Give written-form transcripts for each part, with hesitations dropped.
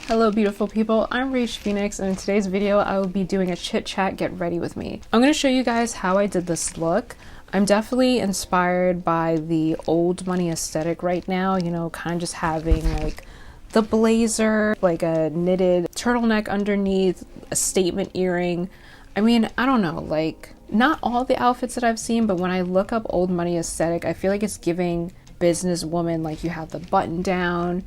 Hello beautiful people, I'm Rach Phoenix, and in today's video I will be doing a chit chat get ready with me. I'm going to show you guys how I did this look. I'm definitely inspired by the old money aesthetic right now, you know, kind of just having like the blazer, like a knitted turtleneck underneath, a statement earring. I mean, I don't know, like not all the outfits that I've seen, but when I look up old money aesthetic, I feel like it's giving businesswoman. Like you have the button down,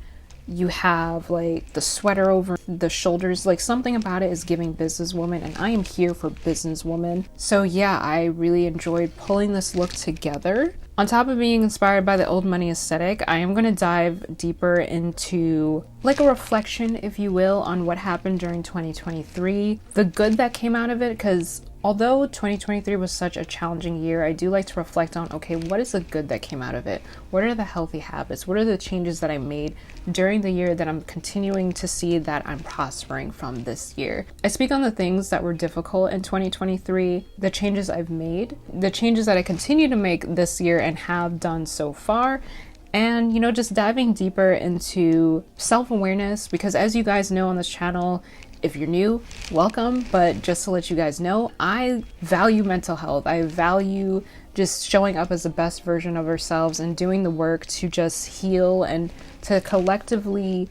you have like the sweater over the shoulders, like something about it is giving businesswoman, and I am here for businesswoman. So yeah, I really enjoyed pulling this look together. On top of being inspired by the old money aesthetic, I am going to dive deeper into like a reflection, if you will, on what happened during 2023, the good that came out of it, because although 2023 was such a challenging year, I do like to reflect on, okay, what is the good that came out of it? What are the healthy habits? What are the changes that I made during the year that I'm continuing to see that I'm prospering from this year? I speak on the things that were difficult in 2023, the changes I've made, the changes that I continue to make this year and have done so far, and, you know, just diving deeper into self-awareness, because as you guys know on this channel, if you're new, welcome, but just to let you guys know, I value mental health. I value just showing up as the best version of ourselves and doing the work to just heal and to collectively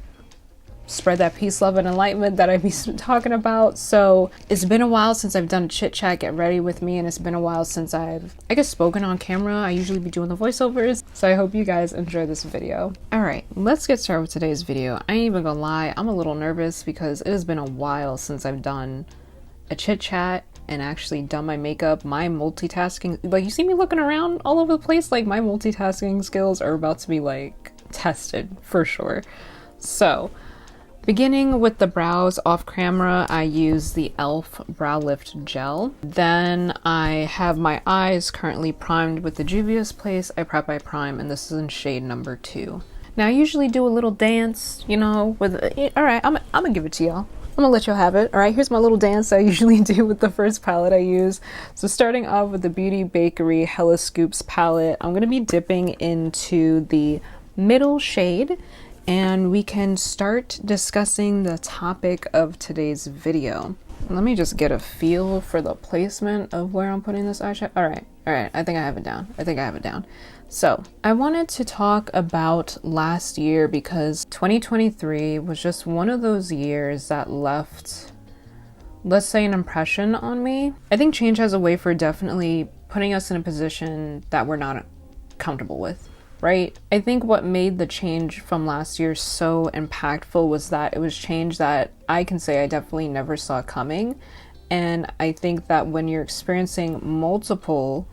spread that peace, love, and enlightenment that I've been talking about. So it's been a while since I've done a chit chat get ready with me, and it's been a while since I've, I guess, spoken on camera. I usually be doing the voiceovers, so I hope you guys enjoy this video. All right, let's get started with today's video. I ain't even gonna lie, I'm a little nervous because it has been a while since I've done a chit chat and actually done my makeup. My multitasking, like you see me looking around all over the place, like my multitasking skills are about to be like tested for sure. So beginning with the brows off camera, I use the e.l.f. Brow Lift Gel. Then I have my eyes currently primed with the Juvia's Place I Prep I Prime, and this is in shade number 2. Now I usually do a little dance, you know, with, all right, I'm gonna give it to y'all. I'm gonna let y'all have it. All right, here's my little dance I usually do with the first palette I use. So starting off with the Beauty Bakery Hella Scoops palette, I'm gonna be dipping into the middle shade, and we can start discussing the topic of today's video. Let me just get a feel for the placement of where I'm putting this eyeshadow. All right, I think I have it down. So I wanted to talk about last year because 2023 was just one of those years that left, let's say, an impression on me. I think change has a way for definitely putting us in a position that we're not comfortable with. Right? I think what made the change from last year so impactful was that it was change that I can say I definitely never saw coming. And I think that when you're experiencing multiple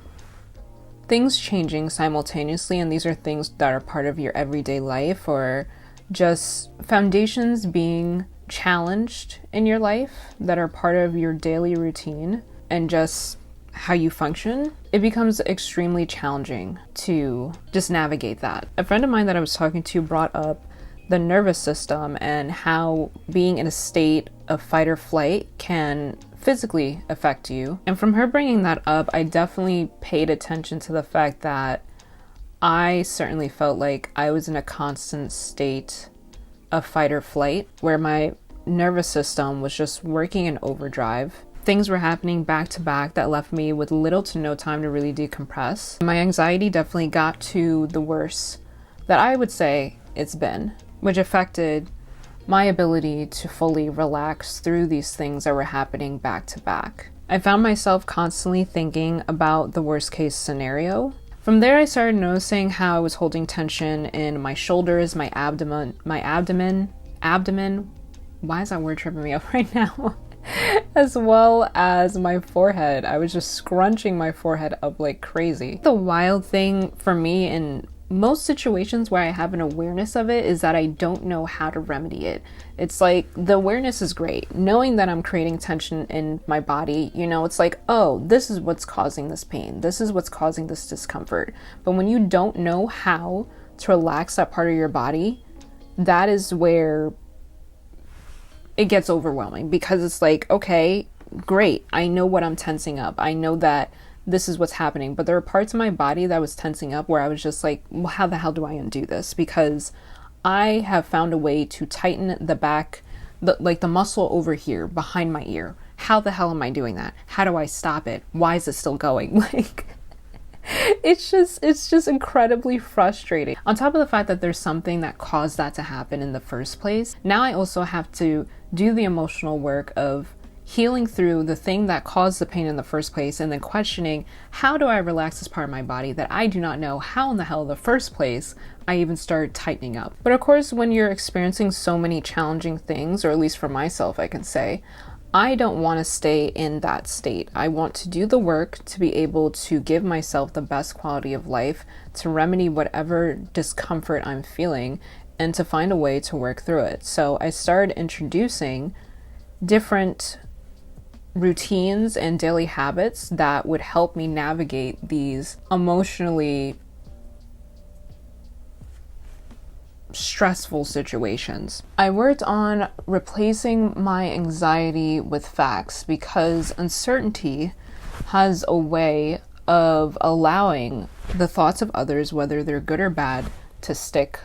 things changing simultaneously, and these are things that are part of your everyday life or just foundations being challenged in your life that are part of your daily routine and just how you function, it becomes extremely challenging to just navigate that. A friend of mine that I was talking to brought up the nervous system and how being in a state of fight or flight can physically affect you. And from her bringing that up, I definitely paid attention to the fact that I certainly felt like I was in a constant state of fight or flight where my nervous system was just working in overdrive. Things were happening back to back that left me with little to no time to really decompress. My anxiety definitely got to the worst that I would say it's been, which affected my ability to fully relax through these things that were happening back to back. I found myself constantly thinking about the worst case scenario. From there, I started noticing how I was holding tension in my shoulders, my abdomen. Why is that word tripping me up right now? As well as my forehead. I was just scrunching my forehead up like crazy. The wild thing for me in most situations where I have an awareness of it is that I don't know how to remedy it. It's like the awareness is great. Knowing that I'm creating tension in my body, you know, it's like, oh, this is what's causing this pain. This is what's causing this discomfort. But when you don't know how to relax that part of your body, that is where it gets overwhelming, because it's like, okay, great. I know what I'm tensing up. I know that this is what's happening. But there are parts of my body that was tensing up where I was just like, well, how the hell do I undo this? Because I have found a way to tighten the back the muscle over here behind my ear. How the hell am I doing that? How do I stop it? Why is it still going? Like, it's just incredibly frustrating. On top of the fact that there's something that caused that to happen in the first place, now I also have to do the emotional work of healing through the thing that caused the pain in the first place, and then questioning, how do I relax this part of my body that I do not know how in the hell in the first place I even started tightening up. But of course, when you're experiencing so many challenging things, or at least for myself, I can say, I don't want to stay in that state. I want to do the work to be able to give myself the best quality of life, to remedy whatever discomfort I'm feeling, and to find a way to work through it. So I started introducing different routines and daily habits that would help me navigate these emotionally stressful situations. I worked on replacing my anxiety with facts, because uncertainty has a way of allowing the thoughts of others, whether they're good or bad, to stick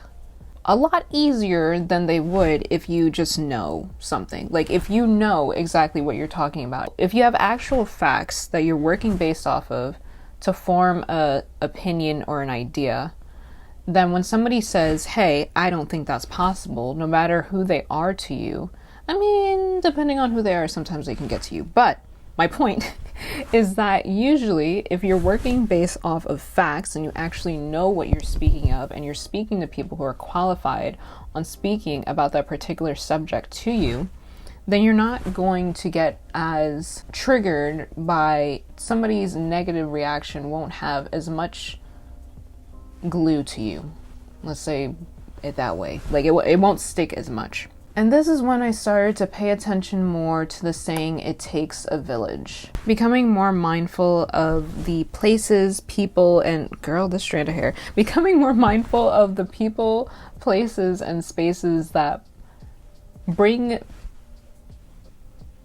a lot easier than they would if you just know something. Like, if you know exactly what you're talking about, if you have actual facts that you're working based off of to form a opinion or an idea, then when somebody says, hey, I don't think that's possible, no matter who they are to you, I mean, depending on who they are, sometimes they can get to you. But my point is that usually if you're working based off of facts and you actually know what you're speaking of, and you're speaking to people who are qualified on speaking about that particular subject to you, then you're not going to get as triggered by somebody's negative reaction. Won't have as much glue to you. Let's say it that way. Like, it won't stick as much. And this is when I started to pay attention more to the saying, it takes a village. Becoming more mindful of the places, people, and girl, this strand of hair. Becoming more mindful of the people, places, and spaces that bring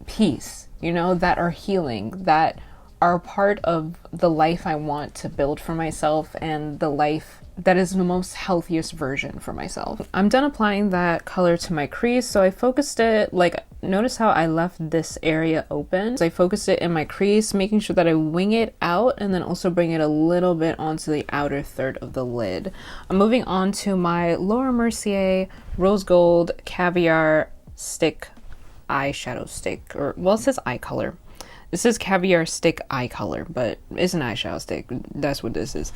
peace, you know, that are healing, that are part of the life I want to build for myself, and the life that is the most healthiest version for myself. I'm done applying that color to my crease, so I focused it, like, notice how I left this area open. So I focused it in my crease, making sure that I wing it out and then also bring it a little bit onto the outer third of the lid. I'm moving on to my Laura Mercier Rose Gold Caviar Stick eyeshadow stick, or, well, it says eye color. This is Caviar Stick eye color, but it's an eyeshadow stick. That's what this is.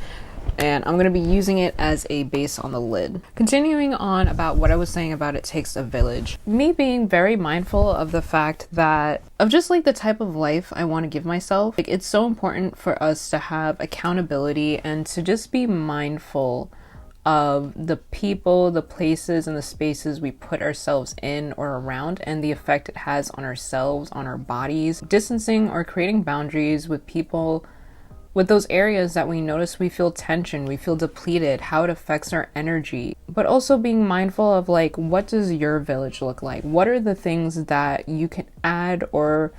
And I'm going to be using it as a base on the lid. Continuing on about what I was saying about it takes a village. Me being very mindful of the fact that, of just like the type of life I want to give myself. Like, it's so important for us to have accountability and to just be mindful of the people, the places, and the spaces we put ourselves in or around, and the effect it has on ourselves, on our bodies. Distancing or creating boundaries with people, with those areas that we notice we feel tension, we feel depleted, how it affects our energy. But also being mindful of, like, what does your village look like? What are the things that you can add or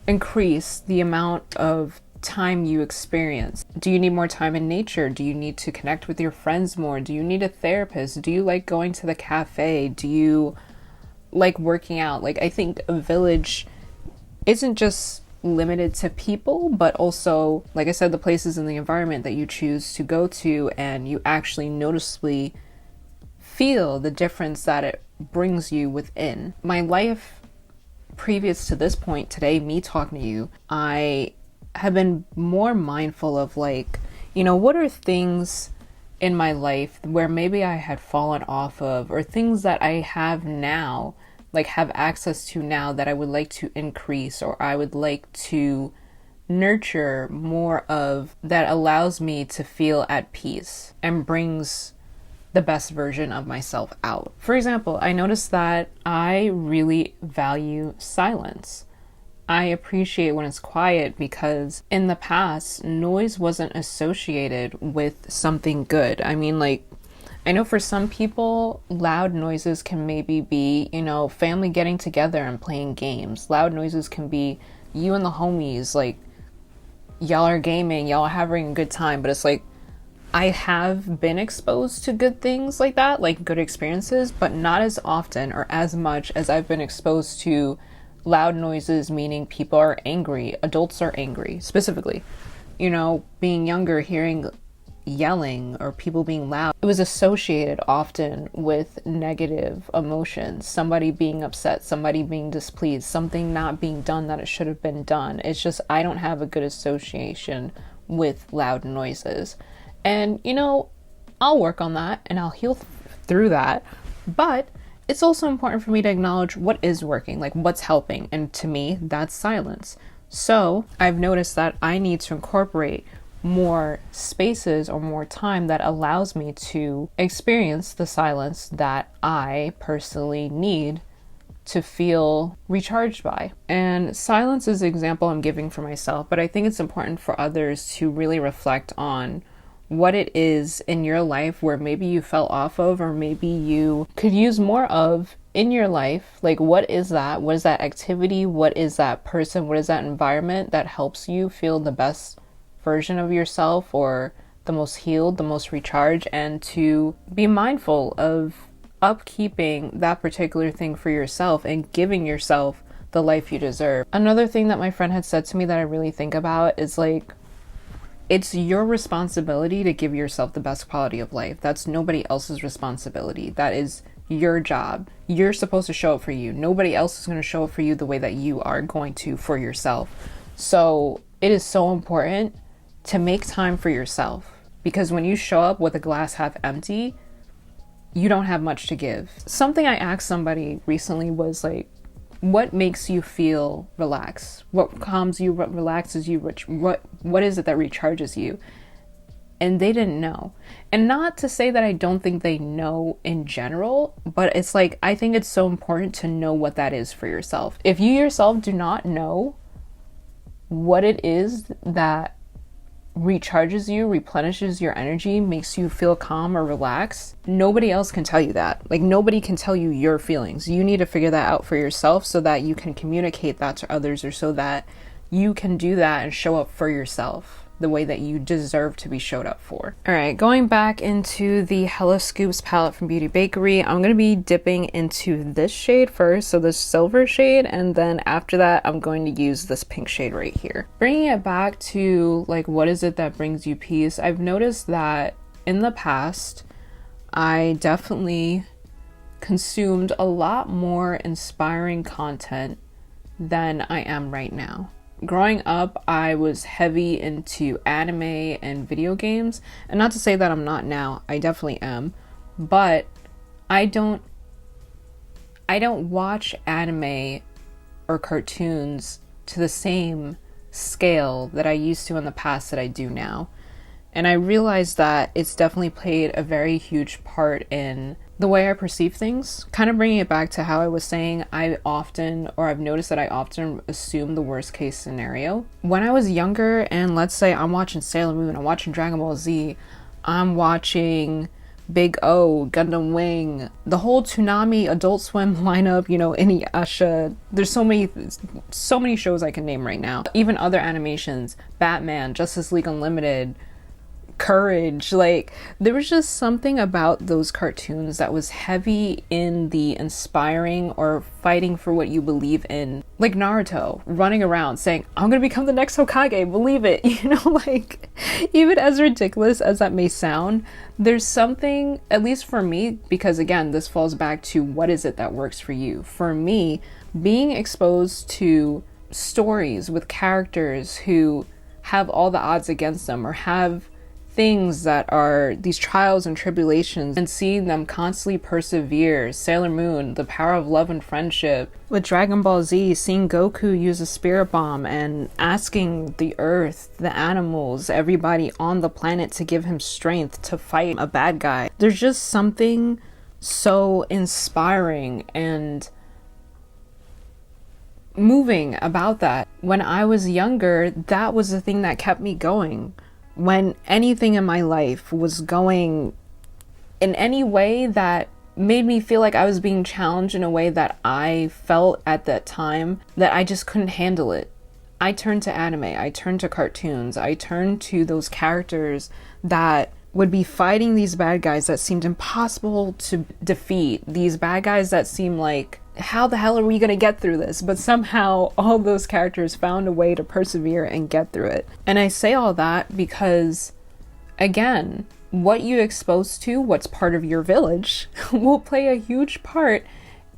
increase the amount of time you experience? Do you need more time in nature? Do you need to connect with your friends more? Do you need a therapist? Do you like going to the cafe? Do you like working out? Like, I think a village isn't just limited to people, but also, like I said, the places in the environment that you choose to go to, and you actually noticeably feel the difference that it brings you within. My life previous to this point today, me talking to you, I have been more mindful of, like, you know, what are things in my life where maybe I had fallen off of, or things that I have now, like have access to now, that I would like to increase, or I would like to nurture more of, that allows me to feel at peace and brings the best version of myself out. For example, I noticed that I really value silence. I appreciate when it's quiet, because in the past, noise wasn't associated with something good. I mean, like, I know for some people, loud noises can maybe be, you know, family getting together and playing games. Loud noises can be you and the homies, like, y'all are gaming, y'all are having a good time, but it's like, I have been exposed to good things like that, like good experiences, but not as often or as much as I've been exposed to loud noises, meaning people are angry, adults are angry, specifically. You know, being younger, hearing yelling or people being loud, it was associated often with negative emotions, somebody being upset, somebody being displeased, something not being done that it should have been done. It's just, I don't have a good association with loud noises. And, you know, I'll work on that and I'll heal through that. But it's also important for me to acknowledge what is working, like what's helping. And to me, that's silence. So I've noticed that I need to incorporate more spaces or more time that allows me to experience the silence that I personally need to feel recharged by. And silence is the example I'm giving for myself, but I think it's important for others to really reflect on what it is in your life where maybe you fell off of, or maybe you could use more of in your life. Like, what is that? What is that activity? What is that person? What is that environment that helps you feel the best version of yourself, or the most healed, the most recharged, and to be mindful of upkeeping that particular thing for yourself and giving yourself the life you deserve. Another thing that my friend had said to me that I really think about is like, it's your responsibility to give yourself the best quality of life. That's nobody else's responsibility. That is your job. You're supposed to show up for you. Nobody else is going to show up for you the way that you are going to for yourself. So it is so important to make time for yourself, because when you show up with a glass half empty, you don't have much to give. Something I asked somebody recently was like, what makes you feel relaxed? What calms you, what relaxes you, what is it that recharges you? And they didn't know. And not to say that I don't think they know in general, but it's like, I think it's so important to know what that is for yourself. If you yourself do not know what it is that recharges you, replenishes your energy, makes you feel calm or relaxed, nobody else can tell you that. Like, nobody can tell you your feelings. You need to figure that out for yourself so that you can communicate that to others, or so that you can do that and show up for yourself the way that you deserve to be showed up for. All right, going back into the Hella Scoops palette from Beauty Bakery, I'm going to be dipping into this shade first, so this silver shade, and then after that, I'm going to use this pink shade right here. Bringing it back to like, what is it that brings you peace? I've noticed that in the past, I definitely consumed a lot more inspiring content than I am right now. Growing up, I was heavy into anime and video games, and not to say that I'm not now, I definitely am, but I don't watch anime or cartoons to the same scale that I used to in the past that I do now. And I realized that it's definitely played a very huge part in the way I perceive things. Kind of bringing it back to how I was saying, I've noticed that I often assume the worst case scenario. When I was younger, and let's say I'm watching Sailor Moon, I'm watching Dragon Ball Z, I'm watching Big O, Gundam Wing, the whole Toonami, Adult Swim lineup, you know, Inuyasha. There's so many shows I can name right now. Even other animations, Batman, Justice League Unlimited, Courage. Like, there was just something about those cartoons that was heavy in the inspiring or fighting for what you believe in. Like Naruto running around saying, I'm gonna become the next Hokage, believe it. You know, like, even as ridiculous as that may sound, there's something, at least for me, because again, this falls back to what is it that works for you. For me, being exposed to stories with characters who have all the odds against them, or have things that are these trials and tribulations, and seeing them constantly persevere. Sailor Moon, the power of love and friendship. With Dragon Ball Z, seeing Goku use a spirit bomb and asking the earth, the animals, everybody on the planet to give him strength to fight a bad guy. There's just something so inspiring and moving about that. When I was younger, that was the thing that kept me going. When anything in my life was going in any way that made me feel like I was being challenged in a way that I felt at that time that I just couldn't handle it, I turned to anime, I turned to cartoons, I turned to those characters that would be fighting these bad guys that seemed impossible to defeat, these bad guys that seem like, how the hell are we going to get through this? But somehow all those characters found a way to persevere and get through it. And I say all that because, again, what you expose to, what's part of your village, will play a huge part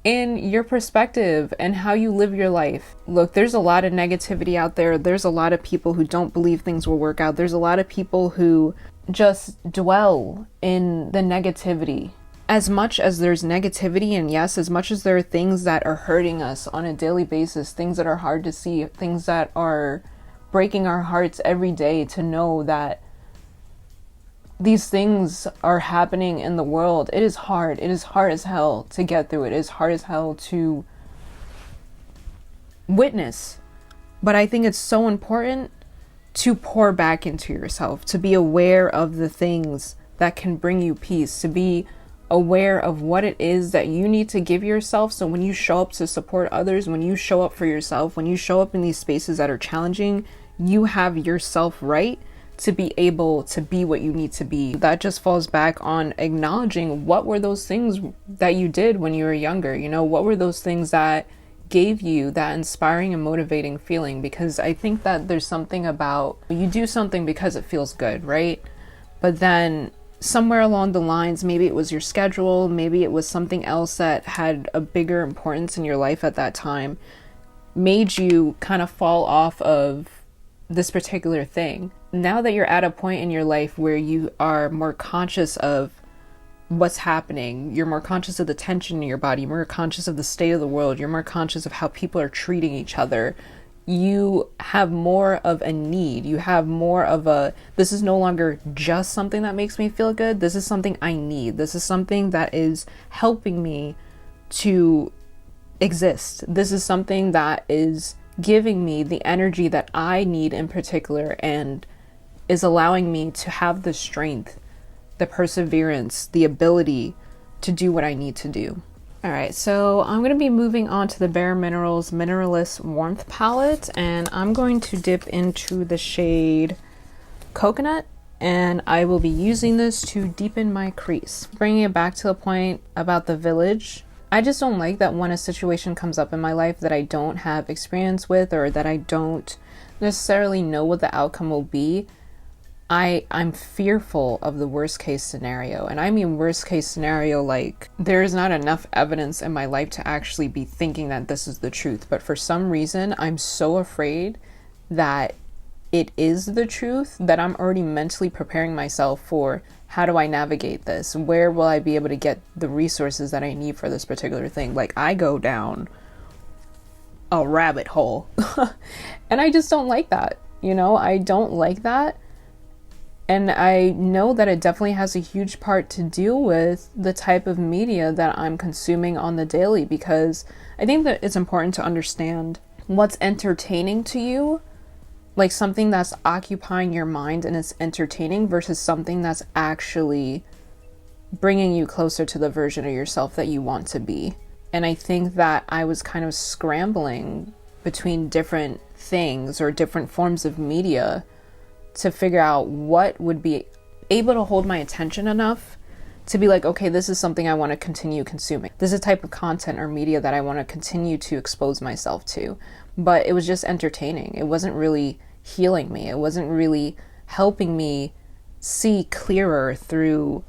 in your perspective and how you live your life. Look, there's a lot of negativity out there. There's a lot of people who don't believe things will work out. There's a lot of people who just dwell in the negativity. As much as there's negativity, and yes, as much as there are things that are hurting us on a daily basis, things that are hard to see, things that are breaking our hearts every day to know that these things are happening in the world. It is hard. It is hard as hell to get through it. It is hard as hell to witness. But I think it's so important to pour back into yourself, to be aware of the things that can bring you peace, to be aware of what it is that you need to give yourself. So when you show up to support others, when you show up for yourself, when you show up in these spaces that are challenging, you have yourself right to be able to be what you need to be. That just falls back on acknowledging what were those things that you did when you were younger. You know, what were those things that gave you that inspiring and motivating feeling? Because I think that there's something about, you do something because it feels good, right? But then somewhere along the lines, maybe it was your schedule, maybe it was something else that had a bigger importance in your life at that time, made you kind of fall off of this particular thing. Now that you're at a point in your life where you are more conscious of what's happening, you're more conscious of the tension in your body, you're more conscious of the state of the world, you're more conscious of how people are treating each other, you have more of a need, you have more of a, this is no longer just something that makes me feel good, this is something I need, this is something that is helping me to exist, this is something that is giving me the energy that I need in particular, and is allowing me to have the strength, the perseverance, the ability to do what I need to do. All right, so I'm going to be moving on to the Bare Minerals Mineralist Warmth Palette, and I'm going to dip into the shade Coconut, and I will be using this to deepen my crease. Bringing it back to the point about the village, I just don't like that when a situation comes up in my life that I don't have experience with, or that I don't necessarily know what the outcome will be, I'm fearful of the worst case scenario. And I mean worst case scenario, like there is not enough evidence in my life to actually be thinking that this is the truth. But for some reason, I'm so afraid that it is the truth that I'm already mentally preparing myself for, how do I navigate this? Where will I be able to get the resources that I need for this particular thing? Like I go down a rabbit hole and I just don't like that. You know, I don't like that. And I know that it definitely has a huge part to do with the type of media that I'm consuming on the daily, because I think that it's important to understand what's entertaining to you, like something that's occupying your mind and it's entertaining, versus something that's actually bringing you closer to the version of yourself that you want to be. And I think that I was kind of scrambling between different things or different forms of media to figure out what would be able to hold my attention enough to be like, okay, this is something I want to continue consuming. This is a type of content or media that I want to continue to expose myself to. But it was just entertaining. It wasn't really healing me. It wasn't really helping me see clearer through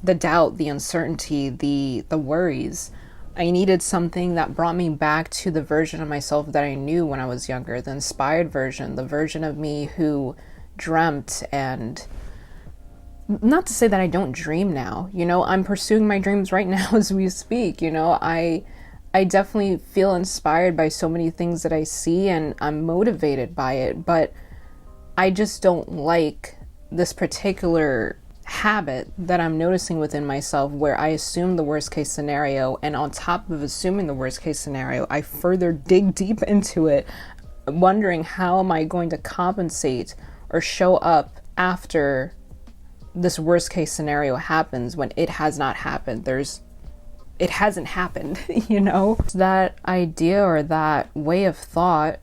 the doubt, the uncertainty, the worries. I needed something that brought me back to the version of myself that I knew when I was younger, the inspired version, the version of me who dreamt. And not to say that I don't dream now, you know, I'm pursuing my dreams right now as we speak. You know, I definitely feel inspired by so many things that I see, and I'm motivated by it, but I just don't like this particular habit that I'm noticing within myself, where I assume the worst case scenario, and on top of assuming the worst case scenario, I further dig deep into it, wondering how am I going to compensate or show up after this worst case scenario happens, when it has not happened. It hasn't happened, you know? That idea or that way of thought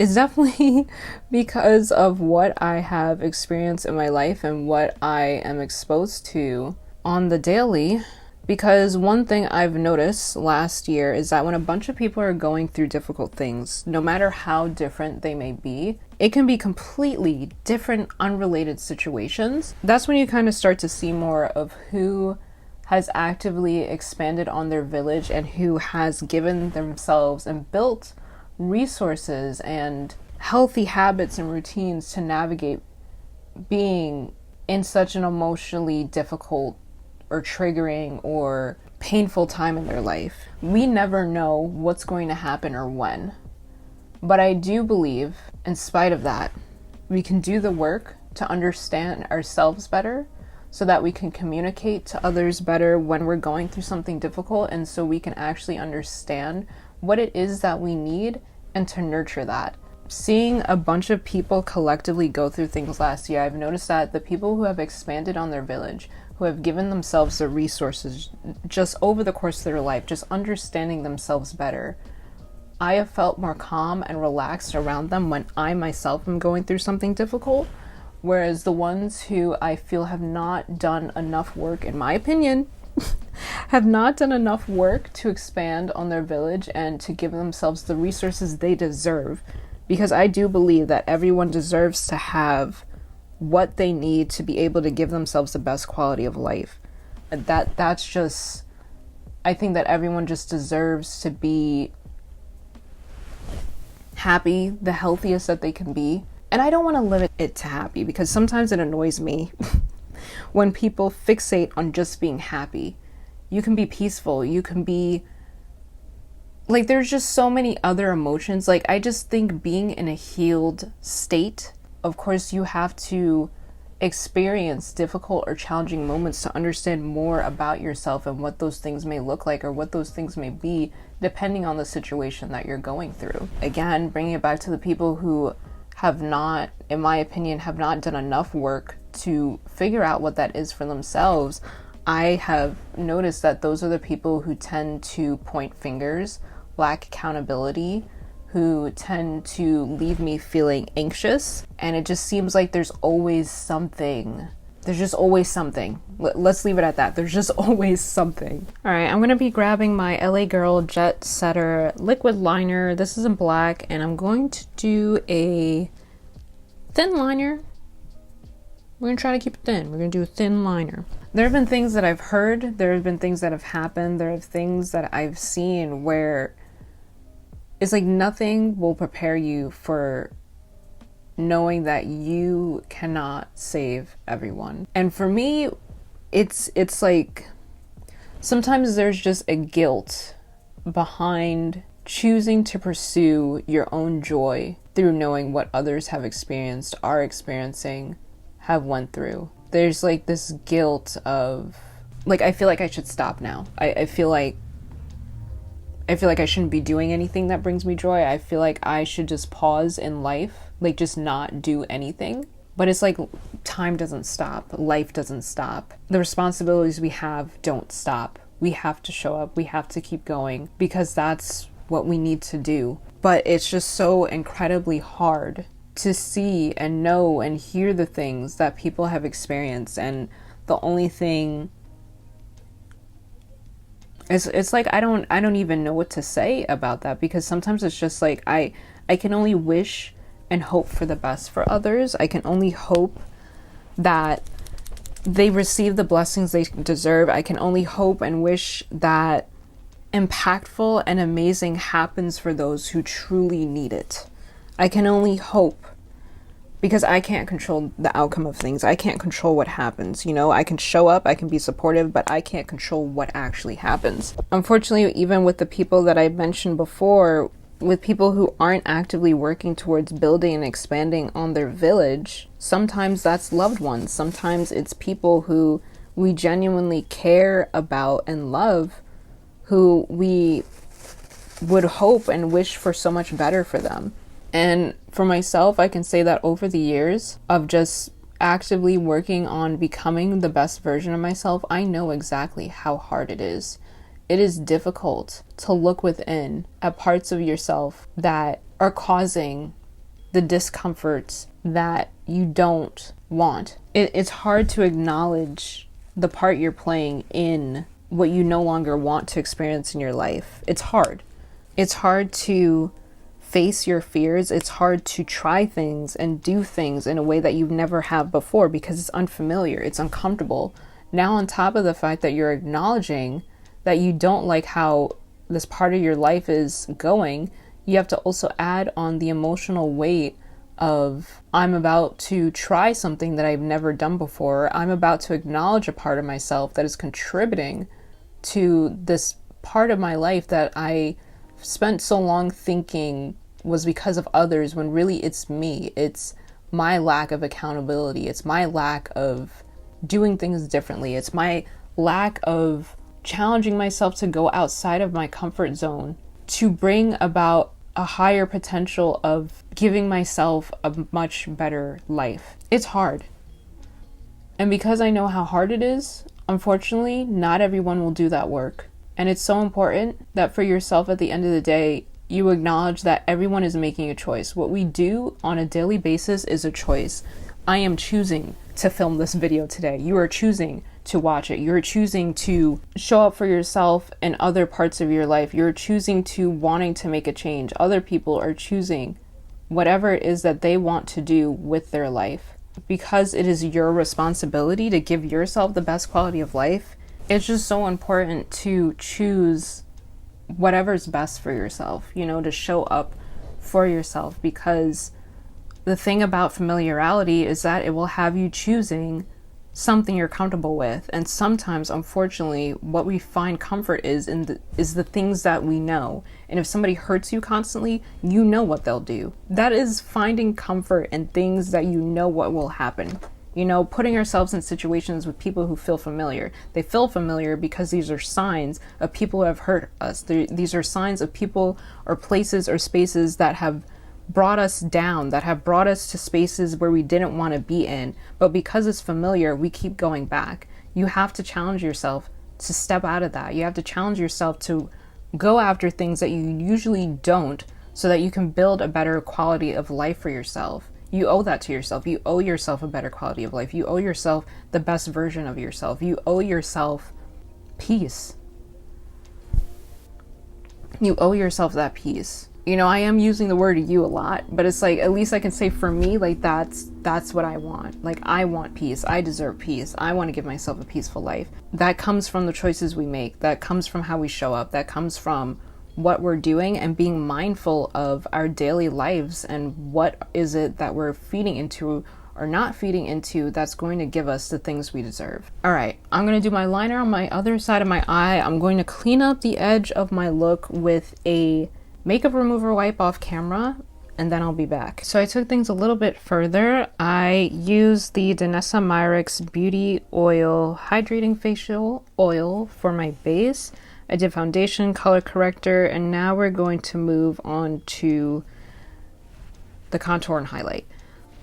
is definitely because of what I have experienced in my life and what I am exposed to on the daily. Because one thing I've noticed last year is that when a bunch of people are going through difficult things, no matter how different they may be, it can be completely different, unrelated situations. That's when you kind of start to see more of who has actively expanded on their village and who has given themselves and built resources and healthy habits and routines to navigate being in such an emotionally difficult or triggering or painful time in their life. We never know what's going to happen or when. But I do believe, in spite of that, we can do the work to understand ourselves better so that we can communicate to others better when we're going through something difficult, and so we can actually understand what it is that we need and to nurture that. Seeing a bunch of people collectively go through things last year, I've noticed that the people who have expanded on their village, who have given themselves the resources just over the course of their life, just understanding themselves better, I have felt more calm and relaxed around them when I myself am going through something difficult. Whereas the ones who I feel have not done enough work, in my opinion, have not done enough work to expand on their village and to give themselves the resources they deserve. Because I do believe that everyone deserves to have what they need to be able to give themselves the best quality of life. That's just, I think that everyone just deserves to be happy, the healthiest that they can be. And I don't want to limit it to happy, because sometimes it annoys me when people fixate on just being happy. You can be peaceful, you can be like, there's just so many other emotions. Like, I just think being in a healed state, of course you have to experience difficult or challenging moments to understand more about yourself and what those things may look like or what those things may be depending on the situation that you're going through. Again, bringing it back to the people who have not, in my opinion, have not done enough work to figure out what that is for themselves. I have noticed that those are the people who tend to point fingers, lack accountability, who tend to leave me feeling anxious. And it just seems like there's always something. There's just always something. Let's leave it at that. There's just always something. All right, I'm going to be grabbing my LA Girl Jet Setter liquid liner. This is in black, and I'm going to do a thin liner. We're going to try to keep it thin. We're going to do a thin liner. There have been things that I've heard. There have been things that have happened. There are things that I've seen where it's like nothing will prepare you for knowing that you cannot save everyone. And for me, it's like sometimes there's just a guilt behind choosing to pursue your own joy through knowing what others have experienced, are experiencing, have went through. There's like this guilt of like, I feel like I should stop now. I feel like I shouldn't be doing anything that brings me joy. I feel like I should just pause in life, like just not do anything. But it's like time doesn't stop. Life doesn't stop. The responsibilities we have don't stop. We have to show up. We have to keep going because that's what we need to do. But it's just so incredibly hard to see and know and hear the things that people have experienced. And the only thing it's like I don't even know what to say about that, because sometimes it's just like I can only wish and hope for the best for others. I can only hope that they receive the blessings they deserve. I can only hope and wish that impactful and amazing happens for those who truly need it. I can only hope, because I can't control the outcome of things. I can't control what happens. You know, I can show up, I can be supportive, but I can't control what actually happens. Unfortunately, even with the people that I mentioned before, with people who aren't actively working towards building and expanding on their village, sometimes that's loved ones. Sometimes it's people who we genuinely care about and love, who we would hope and wish for so much better for them. And for myself, I can say that over the years of just actively working on becoming the best version of myself, I know exactly how hard it is. It is difficult to look within at parts of yourself that are causing the discomforts that you don't want. It's hard to acknowledge the part you're playing in what you no longer want to experience in your life. It's hard. It's hard to face your fears. It's hard to try things and do things in a way that you've never have before because it's unfamiliar. It's uncomfortable. Now, on top of the fact that you're acknowledging that you don't like how this part of your life is going, you have to also add on the emotional weight of, I'm about to try something that I've never done before. I'm about to acknowledge a part of myself that is contributing to this part of my life that I spent so long thinking was because of others, when really it's me. It's my lack of accountability. It's my lack of doing things differently. It's my lack of challenging myself to go outside of my comfort zone to bring about a higher potential of giving myself a much better life. It's hard. And because I know how hard it is, unfortunately, not everyone will do that work. And it's so important that for yourself at the end of the day, you acknowledge that everyone is making a choice. What we do on a daily basis is a choice. I am choosing to film this video today. You are choosing to watch it. You're choosing to show up for yourself in other parts of your life. You're choosing to wanting to make a change. Other people are choosing whatever it is that they want to do with their life. Because it is your responsibility to give yourself the best quality of life, it's just so important to choose whatever's best for yourself, to show up for yourself, because the thing about familiarity is that it will have you choosing something you're comfortable with. And sometimes, unfortunately, what we find comfort is the things that we know. And if somebody hurts you constantly, you know what they'll do. That is finding comfort in things that you know what will happen. Putting ourselves in situations with people who feel familiar. They feel familiar because these are signs of people who have hurt us. These are signs of people or places or spaces that have brought us down, that have brought us to spaces where we didn't want to be in. But because it's familiar, we keep going back. You have to challenge yourself to step out of that. You have to challenge yourself to go after things that you usually don't, so that you can build a better quality of life for yourself. You owe that to yourself. You owe yourself a better quality of life. You owe yourself the best version of yourself. You owe yourself peace. You owe yourself that peace. I am using the word you a lot, but it's like, at least I can say for me, like that's what I want. Like, I want peace. I deserve peace. I want to give myself a peaceful life. That comes from the choices we make. That comes from how we show up. That comes from what we're doing and being mindful of our daily lives and what is it that we're feeding into or not feeding into that's going to give us the things we deserve. All right, I'm going to do my liner on my other side of my eye. I'm going to clean up the edge of my look with a makeup remover wipe off camera, and then I'll be back. So I took things a little bit further. I used the Danessa Myricks Beauty Oil Hydrating Facial Oil for my base. I did foundation, color corrector, and now we're going to move on to the contour and highlight.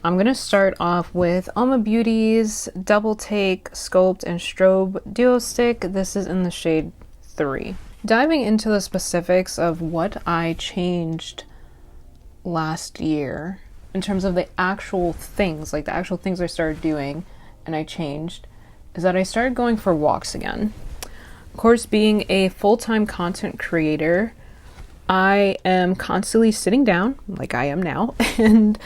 I'm going to start off with Alma Beauty's Double Take Sculpt and Strobe Duo Stick. This is in the shade 3. Diving into the specifics of what I changed last year in terms of the actual things, like the actual things I started doing and I changed, is that I started going for walks again. Of course, being a full-time content creator, I am constantly sitting down, like I am now, and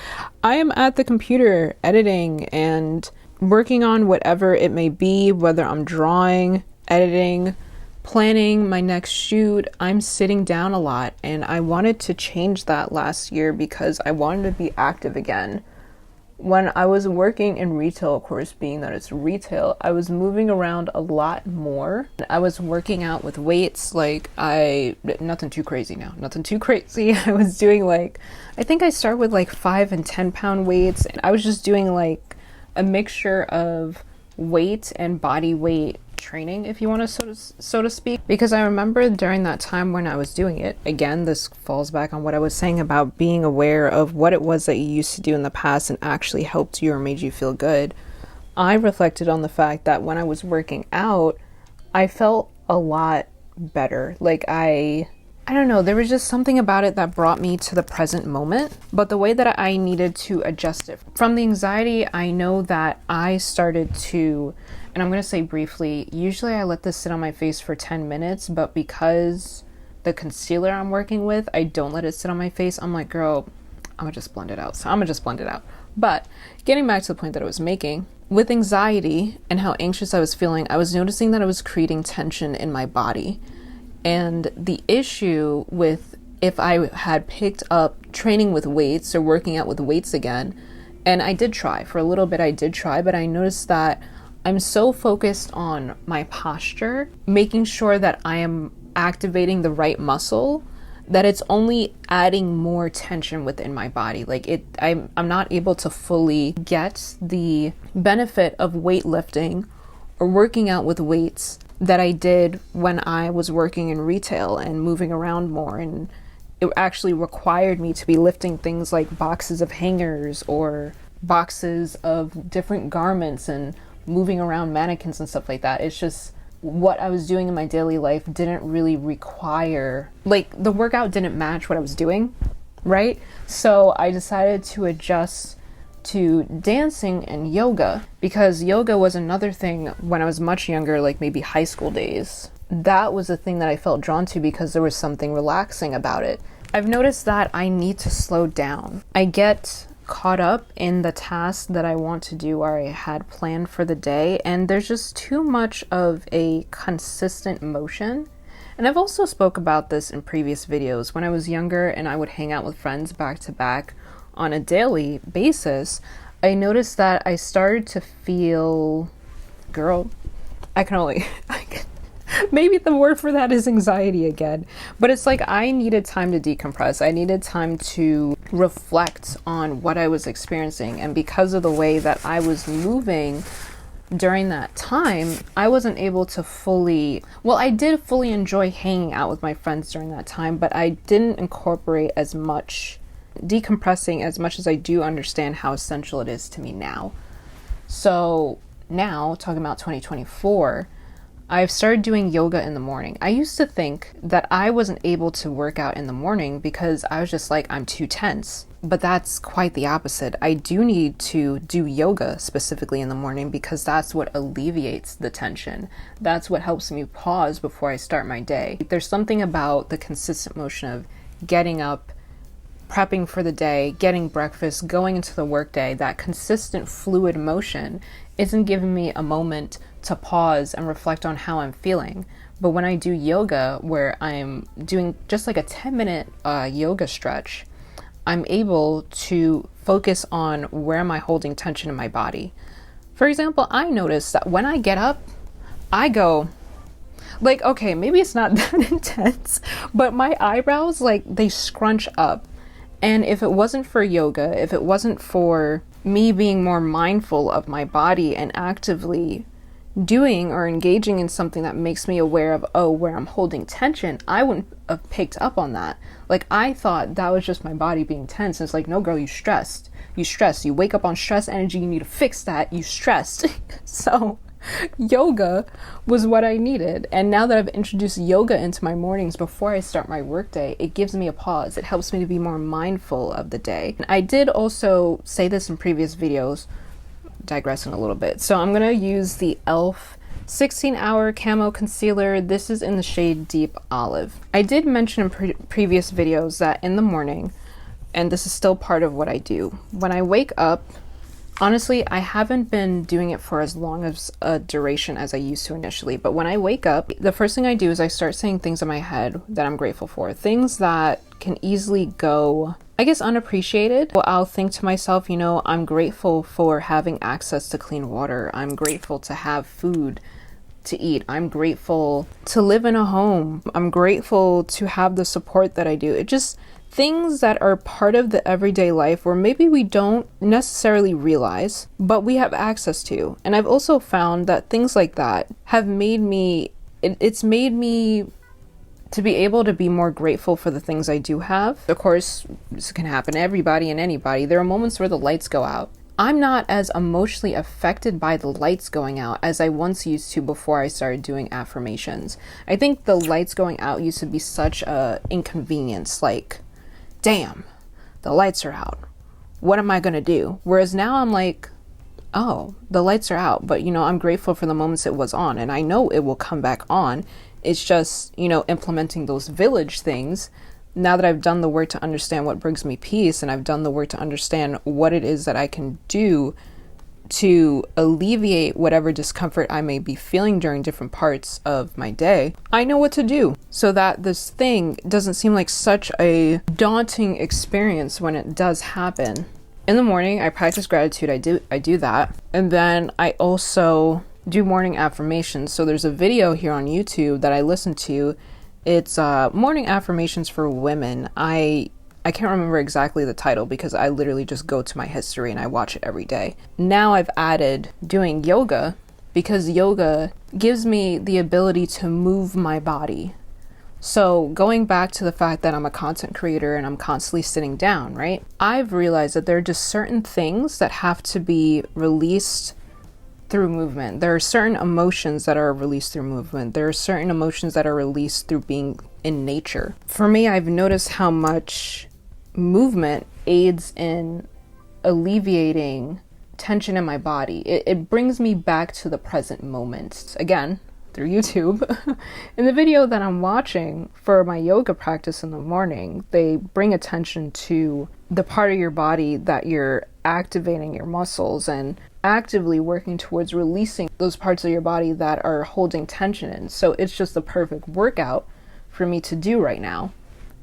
I am at the computer editing and working on whatever it may be, whether I'm drawing, editing, planning my next shoot. I'm sitting down a lot, and I wanted to change that last year because I wanted to be active again. When I was working in retail, of course, being that it's retail, I was moving around a lot more. I was working out with weights, nothing too crazy now, nothing too crazy. I was doing I think I started with 5 and 10 pound weights, and I was just doing a mixture of weight and body weight training, if you want to so to speak, because I remember during that time when I was doing it, again, this falls back on what I was saying about being aware of what it was that you used to do in the past and actually helped you or made you feel good. I reflected on the fact that when I was working out, I felt a lot better. I I don't know, there was just something about it that brought me to the present moment, but the way that I needed to adjust it. From the anxiety, I know that I started to, and I'm going to say briefly, usually I let this sit on my face for 10 minutes, but because the concealer I'm working with, I don't let it sit on my face. I'm like, girl, I'm gonna just blend it out. So I'm gonna just blend it out. But getting back to the point that I was making, with anxiety and how anxious I was feeling, I was noticing that I was creating tension in my body. And the issue with if I had picked up training with weights or working out with weights again, and I did try for a little bit, but I noticed that I'm so focused on my posture, making sure that I am activating the right muscle, that it's only adding more tension within my body. Like I'm not able to fully get the benefit of weightlifting or working out with weights that I did when I was working in retail and moving around more. And it actually required me to be lifting things like boxes of hangers or boxes of different garments and moving around mannequins and stuff like that. It's just what I was doing in my daily life didn't really require, like, the workout didn't match what I was doing, right? So I decided to adjust to dancing and yoga, because yoga was another thing when I was much younger, like maybe high school days. That was a thing that I felt drawn to because there was something relaxing about it. I've noticed that I need to slow down. I get caught up in the tasks that I want to do or I had planned for the day, and there's just too much of a consistent motion. And I've also spoke about this in previous videos. When I was younger and I would hang out with friends back to back on a daily basis, I noticed that I started to feel, girl, maybe the word for that is anxiety again. But it's like I needed time to decompress. I needed time to reflect on what I was experiencing. And because of the way that I was moving during that time, I wasn't able to I did fully enjoy hanging out with my friends during that time, but I didn't incorporate as much decompressing as much as I do understand how essential it is to me now. So now, talking about 2024, I've started doing yoga in the morning. I used to think that I wasn't able to work out in the morning because I was just like, I'm too tense. But that's quite the opposite. I do need to do yoga specifically in the morning because that's what alleviates the tension. That's what helps me pause before I start my day. There's something about the consistent motion of getting up, prepping for the day, getting breakfast, going into the workday. That consistent fluid motion isn't giving me a moment to pause and reflect on how I'm feeling. But when I do yoga, where I'm doing just like a 10-minute yoga stretch, I'm able to focus on where am I holding tension in my body. For example, I notice that when I get up, I go, like, okay, maybe it's not that intense, but my eyebrows, like, they scrunch up. And if it wasn't for yoga, if it wasn't for me being more mindful of my body and actively doing or engaging in something that makes me aware of, where I'm holding tension, I wouldn't have picked up on that. Like, I thought that was just my body being tense. And it's like, no, girl, you stressed. You wake up on stress energy. You need to fix that. You stressed. So yoga was what I needed. And now that I've introduced yoga into my mornings before I start my workday, it gives me a pause. It helps me to be more mindful of the day. And I did also say this in previous videos, digressing a little bit. So I'm going to use the e.l.f. 16-hour camo concealer. This is in the shade Deep Olive. I did mention in previous videos that in the morning, and this is still part of what I do, when I wake up, honestly, I haven't been doing it for as long as a duration as I used to initially, but when I wake up, the first thing I do is I start saying things in my head that I'm grateful for, things that can easily go, I guess, unappreciated. Well, I'll think to myself, I'm grateful for having access to clean water. I'm grateful to have food to eat. I'm grateful to live in a home. I'm grateful to have the support that I do. It just things that are part of the everyday life where maybe we don't necessarily realize, but we have access to. And I've also found that things like that have made me, it's made me to be able to be more grateful for the things I do have. Of course, this can happen to everybody and anybody. There are moments where the lights go out I'm not as emotionally affected by the lights going out as I once used to before I started doing affirmations. I think the lights going out used to be such a inconvenience, like, damn, the lights are out. What am I gonna do? Whereas now I'm like, oh, the lights are out, but you know, I'm grateful for the moments it was on, and I know it will come back on. It's just, you know, implementing those village things. Now that I've done the work to understand what brings me peace, and I've done the work to understand what it is that I can do to alleviate whatever discomfort I may be feeling during different parts of my day, I know what to do so that this thing doesn't seem like such a daunting experience when it does happen. In the morning, I practice gratitude. I do that. And then I also do morning affirmations. So there's a video here on YouTube that I listen to. It's morning affirmations for women. I can't remember exactly the title because I literally just go to my history and I watch it every day. Now I've added doing yoga because yoga gives me the ability to move my body. So going back to the fact that I'm a content creator and I'm constantly sitting down, right? I've realized that there are just certain things that have to be released through movement. There are certain emotions that are released through movement. There are certain emotions that are released through being in nature. For me, I've noticed how much movement aids in alleviating tension in my body. It brings me back to the present moment. Again, through YouTube. In the video that I'm watching for my yoga practice in the morning, they bring attention to the part of your body that you're activating your muscles and actively working towards releasing those parts of your body that are holding tension in. So it's just the perfect workout for me to do right now.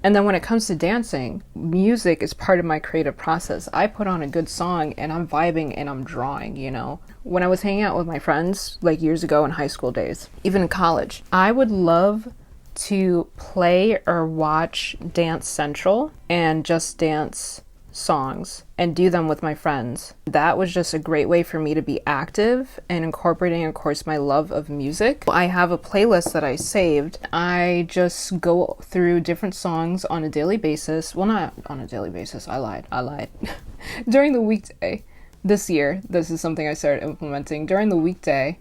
And then when it comes to dancing, music is part of my creative process. I put on a good song and I'm vibing and I'm drawing, you know. When I was hanging out with my friends, like years ago in high school days, even in college, I would love to play or watch Dance Central and Just Dance songs and do them with my friends. That was just a great way for me to be active and incorporating, of course, my love of music. I have a playlist that I saved. I just go through different songs on a daily basis. Well, not on a daily basis. I lied. During the weekday. This year, this is something I started implementing. During the weekday,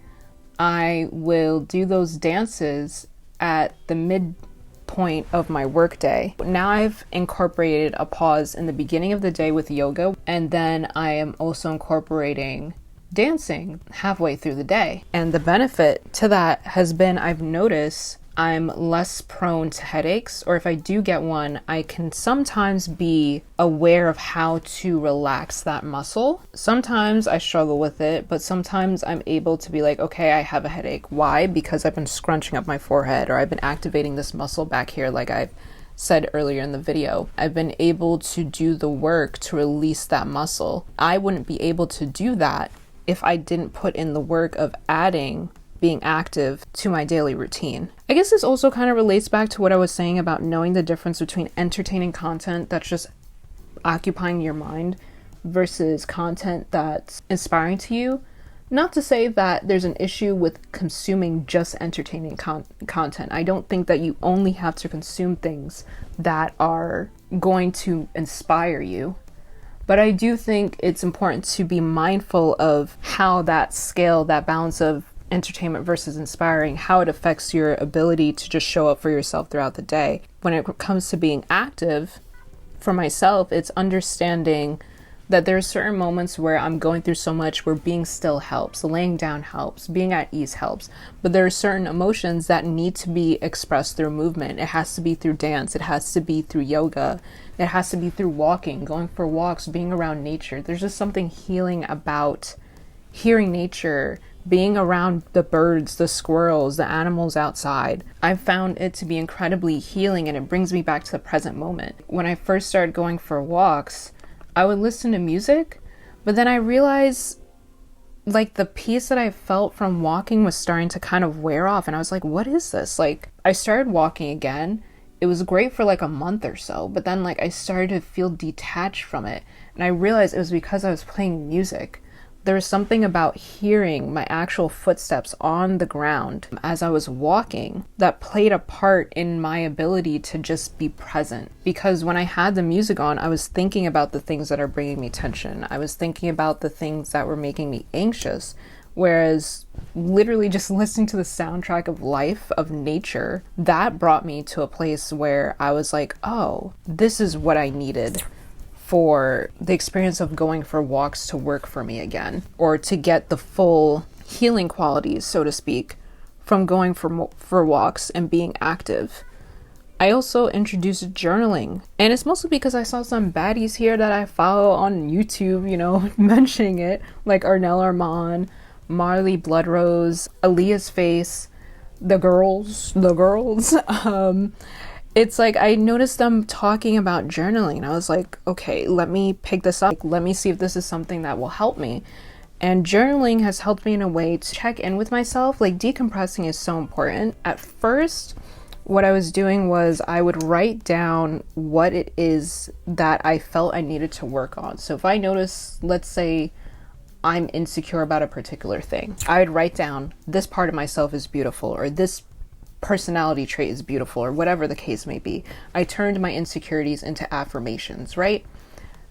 I will do those dances at the midpoint of my workday. Now I've incorporated a pause in the beginning of the day with yoga, and then I am also incorporating dancing halfway through the day. And the benefit to that has been I've noticed I'm less prone to headaches, or if I do get one, I can sometimes be aware of how to relax that muscle. Sometimes I struggle with it, but sometimes I'm able to be like, okay, I have a headache. Why? Because I've been scrunching up my forehead, or I've been activating this muscle back here, like I've said earlier in the video. I've been able to do the work to release that muscle. I wouldn't be able to do that if I didn't put in the work of adding being active to my daily routine. I guess this also kind of relates back to what I was saying about knowing the difference between entertaining content that's just occupying your mind versus content that's inspiring to you. Not to say that there's an issue with consuming just entertaining content. I don't think that you only have to consume things that are going to inspire you. But I do think it's important to be mindful of how that scale, that balance of entertainment versus inspiring, how it affects your ability to just show up for yourself throughout the day. When it comes to being active, for myself, it's understanding that there are certain moments where I'm going through so much where being still helps, laying down helps, being at ease helps. But there are certain emotions that need to be expressed through movement. It has to be through dance. It has to be through yoga. It has to be through walking, going for walks, being around nature. There's just something healing about hearing nature, being around the birds, the squirrels, the animals outside. I've found it to be incredibly healing, and it brings me back to the present moment. When I first started going for walks, I would listen to music, but then I realized like the peace that I felt from walking was starting to kind of wear off, and I was like, what is this? Like, I started walking again. It was great for like a month or so, but then like I started to feel detached from it, and I realized it was because I was playing music. There was something about hearing my actual footsteps on the ground as I was walking that played a part in my ability to just be present. Because when I had the music on, I was thinking about the things that are bringing me tension. I was thinking about the things that were making me anxious. Whereas literally just listening to the soundtrack of life, of nature, that brought me to a place where I was like, oh, this is what I needed for the experience of going for walks to work for me again, or to get the full healing qualities, so to speak, from going for walks and being active. I also introduced journaling, and it's mostly because I saw some baddies here that I follow on YouTube, you know, mentioning it, like Arnell Armand, Marley Bloodrose, Aaliyah's Face, the girls. It's like I noticed them talking about journaling, and I was like, okay, let me pick this up. Let me see if this is something that will help me. And journaling has helped me in a way to check in with myself. Like, decompressing is so important. At first, what I was doing was I would write down what it is that I felt I needed to work on. So if I notice, let's say I'm insecure about a particular thing, I would write down, this part of myself is beautiful, or this personality trait is beautiful, or whatever the case may be. I turned my insecurities into affirmations, right?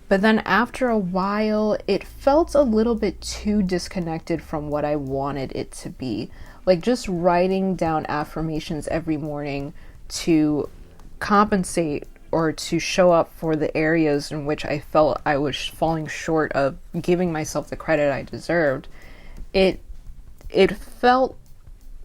But then after a while, it felt a little bit too disconnected from what I wanted it to be. Like just writing down affirmations every morning to compensate or to show up for the areas in which I felt I was falling short of giving myself the credit I deserved. It felt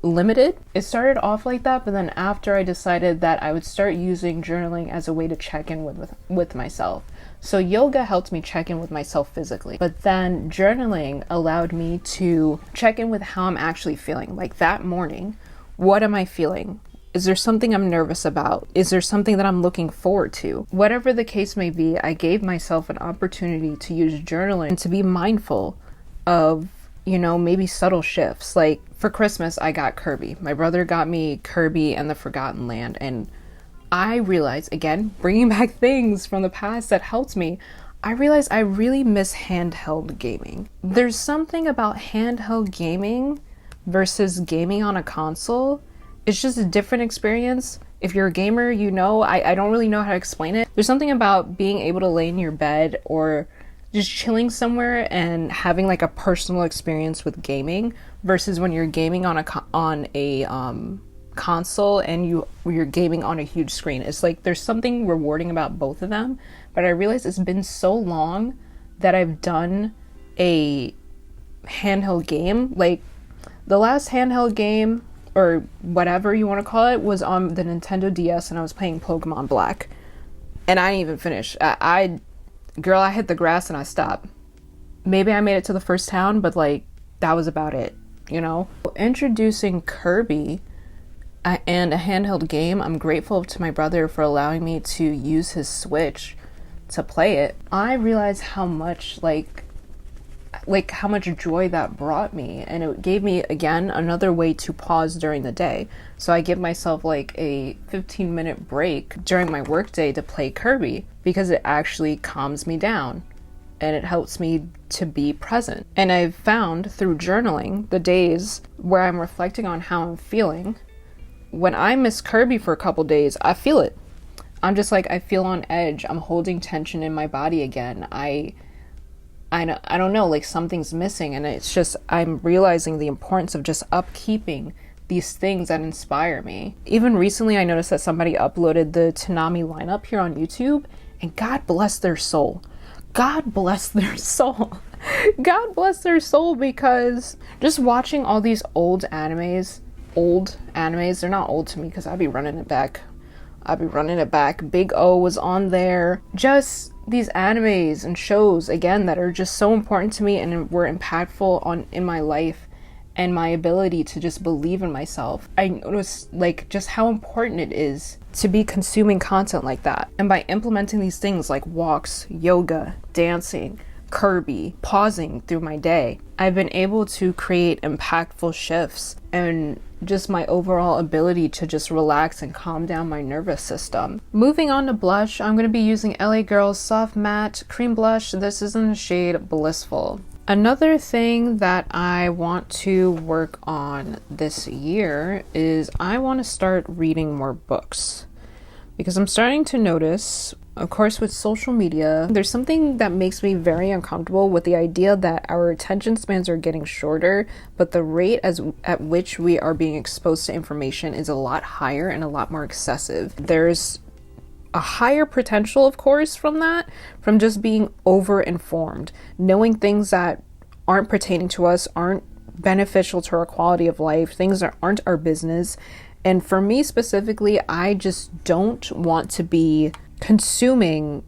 limited. It started off like that, but then after I decided that I would start using journaling as a way to check in with myself. So yoga helped me check in with myself physically, but then journaling allowed me to check in with how I'm actually feeling. Like that morning, what am I feeling? Is there something I'm nervous about? Is there something that I'm looking forward to? Whatever the case may be, I gave myself an opportunity to use journaling and to be mindful of, you know, maybe subtle shifts. Like for Christmas, I got Kirby. My brother got me Kirby and the Forgotten Land. And I realized, again, bringing back things from the past that helped me, I realized I really miss handheld gaming. There's something about handheld gaming versus gaming on a console. It's just a different experience. If you're a gamer, you know, I don't really know how to explain it. There's something about being able to lay in your bed or just chilling somewhere and having like a personal experience with gaming versus when you're gaming on a console and you're gaming on a huge screen. It's like there's something rewarding about both of them, but I realized it's been so long that I've done a handheld game. Like the last handheld game, or whatever you want to call it, was on the Nintendo DS, and I was playing Pokemon Black, and I didn't even finish. I hit the grass and I stopped. Maybe I made it to the first town, but like that was about it, you know? Introducing Kirby and a handheld game, I'm grateful to my brother for allowing me to use his Switch to play it. I realized how much how much joy that brought me, and it gave me, again, another way to pause during the day. So I give myself like a 15-minute break during my workday to play Kirby because it actually calms me down and it helps me to be present. And I've found through journaling the days where I'm reflecting on how I'm feeling, when I miss Kirby for a couple days, I feel it. I'm just like, I feel on edge. I'm holding tension in my body again. I don't know, like something's missing, and it's just, I'm realizing the importance of just upkeeping these things that inspire me. Even recently, I noticed that somebody uploaded the Tanami lineup here on YouTube, and God bless their soul. God bless their soul. God bless their soul, because just watching all these old animes, they're not old to me because I'd be running it back. Big O was on there. Just these animes and shows, again, that are just so important to me and were impactful in my life and my ability to just believe in myself. I noticed like just how important it is to be consuming content like that. And by implementing these things like walks, yoga, dancing, Kirby, pausing through my day, I've been able to create impactful shifts and just my overall ability to just relax and calm down my nervous system. Moving on to blush, I'm going to be using LA Girl's Soft Matte Cream Blush. This is in the shade Blissful. Another thing that I want to work on this year is I want to start reading more books, because I'm starting to notice, of course, with social media, there's something that makes me very uncomfortable with the idea that our attention spans are getting shorter, but the rate at which we are being exposed to information is a lot higher and a lot more excessive. There's a higher potential, of course, from that, from just being over-informed, knowing things that aren't pertaining to us, aren't beneficial to our quality of life, things that aren't our business. And for me specifically, I just don't want to be consuming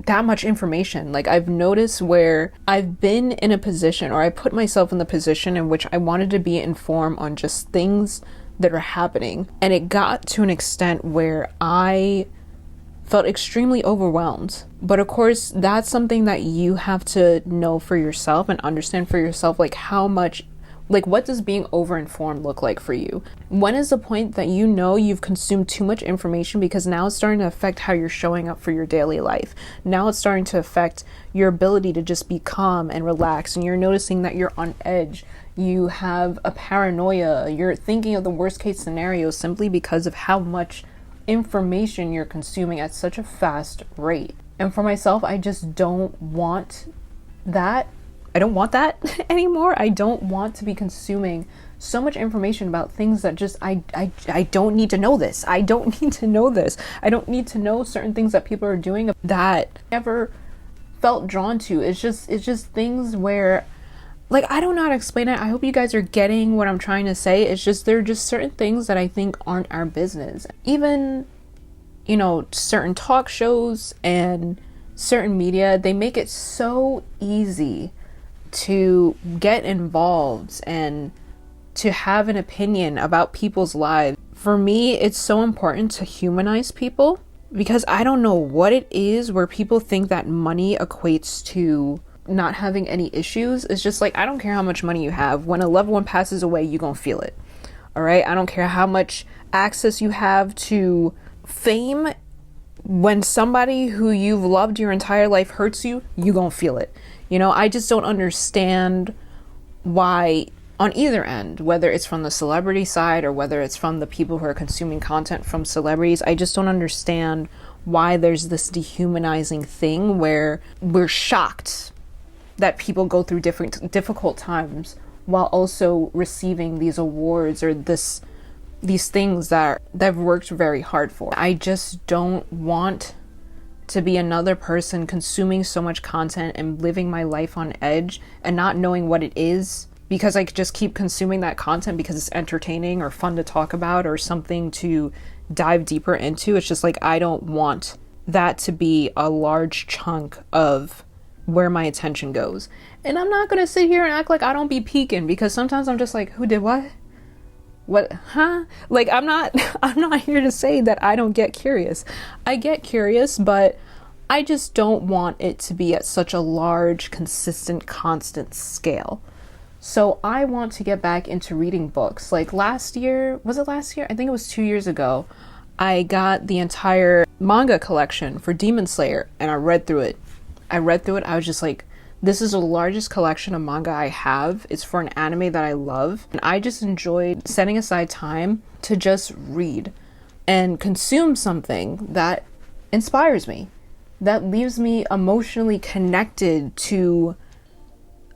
that much information. Like, I've noticed where I've been in a position, or I put myself in the position in which I wanted to be informed on just things that are happening. And it got to an extent where I felt extremely overwhelmed. But of course, that's something that you have to know for yourself and understand for yourself, like how much, like what does being overinformed look like for you? When is the point that you know you've consumed too much information, because now it's starting to affect how you're showing up for your daily life. Now it's starting to affect your ability to just be calm and relaxed, and you're noticing that you're on edge. You have a paranoia. You're thinking of the worst case scenario simply because of how much information you're consuming at such a fast rate. And for myself, I just don't want that. I don't want that anymore. I don't want to be consuming so much information about things that just, I don't need to know this. I don't need to know this. I don't need to know certain things that people are doing that I never felt drawn to. It's just things where, like, I don't know how to explain it. I hope you guys are getting what I'm trying to say. It's just, there are just certain things that I think aren't our business. Even, you know, certain talk shows and certain media, they make it so easy to get involved and to have an opinion about people's lives. For me, it's so important to humanize people, because I don't know what it is where people think that money equates to not having any issues. It's just like, I don't care how much money you have. When a loved one passes away, you're gonna feel it. All right? I don't care how much access you have to fame. When somebody who you've loved your entire life hurts you, you're gonna feel it. You know, I just don't understand why, on either end, whether it's from the celebrity side or whether it's from the people who are consuming content from celebrities, I just don't understand why there's this dehumanizing thing where we're shocked that people go through difficult times while also receiving these awards or these things that they've worked very hard for. I just don't want to be another person consuming so much content and living my life on edge and not knowing what it is, because I just keep consuming that content because it's entertaining or fun to talk about or something to dive deeper into. It's just like, I don't want that to be a large chunk of where my attention goes. And I'm not gonna sit here and act like I don't be peeking, because sometimes I'm just like, who did what? What? Huh? Like, I'm not here to say that I don't get curious. I get curious, but I just don't want it to be at such a large, consistent, constant scale. So I want to get back into reading books. Like last year, was it last year? I think it was 2 years ago. I got the entire manga collection for Demon Slayer and I read through it. I was just like, this is the largest collection of manga I have. It's for an anime that I love. And I just enjoyed setting aside time to just read and consume something that inspires me, that leaves me emotionally connected to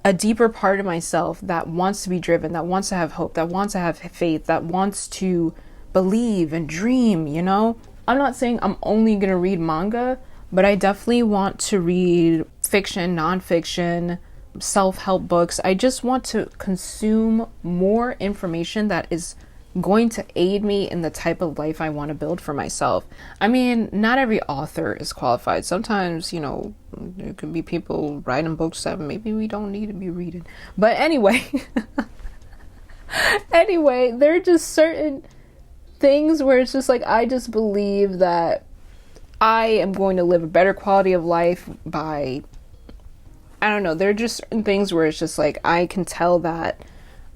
a deeper part of myself that wants to be driven, that wants to have hope, that wants to have faith, that wants to believe and dream, you know? I'm not saying I'm only gonna read manga, but I definitely want to read fiction, nonfiction, self-help books. I just want to consume more information that is going to aid me in the type of life I want to build for myself. I mean, not every author is qualified. Sometimes, you know, there could be people writing books that maybe we don't need to be reading. But anyway, there are just certain things where it's just like, I just believe that I am going to live a better quality of life by, I don't know, there are just certain things where it's just like, I can tell that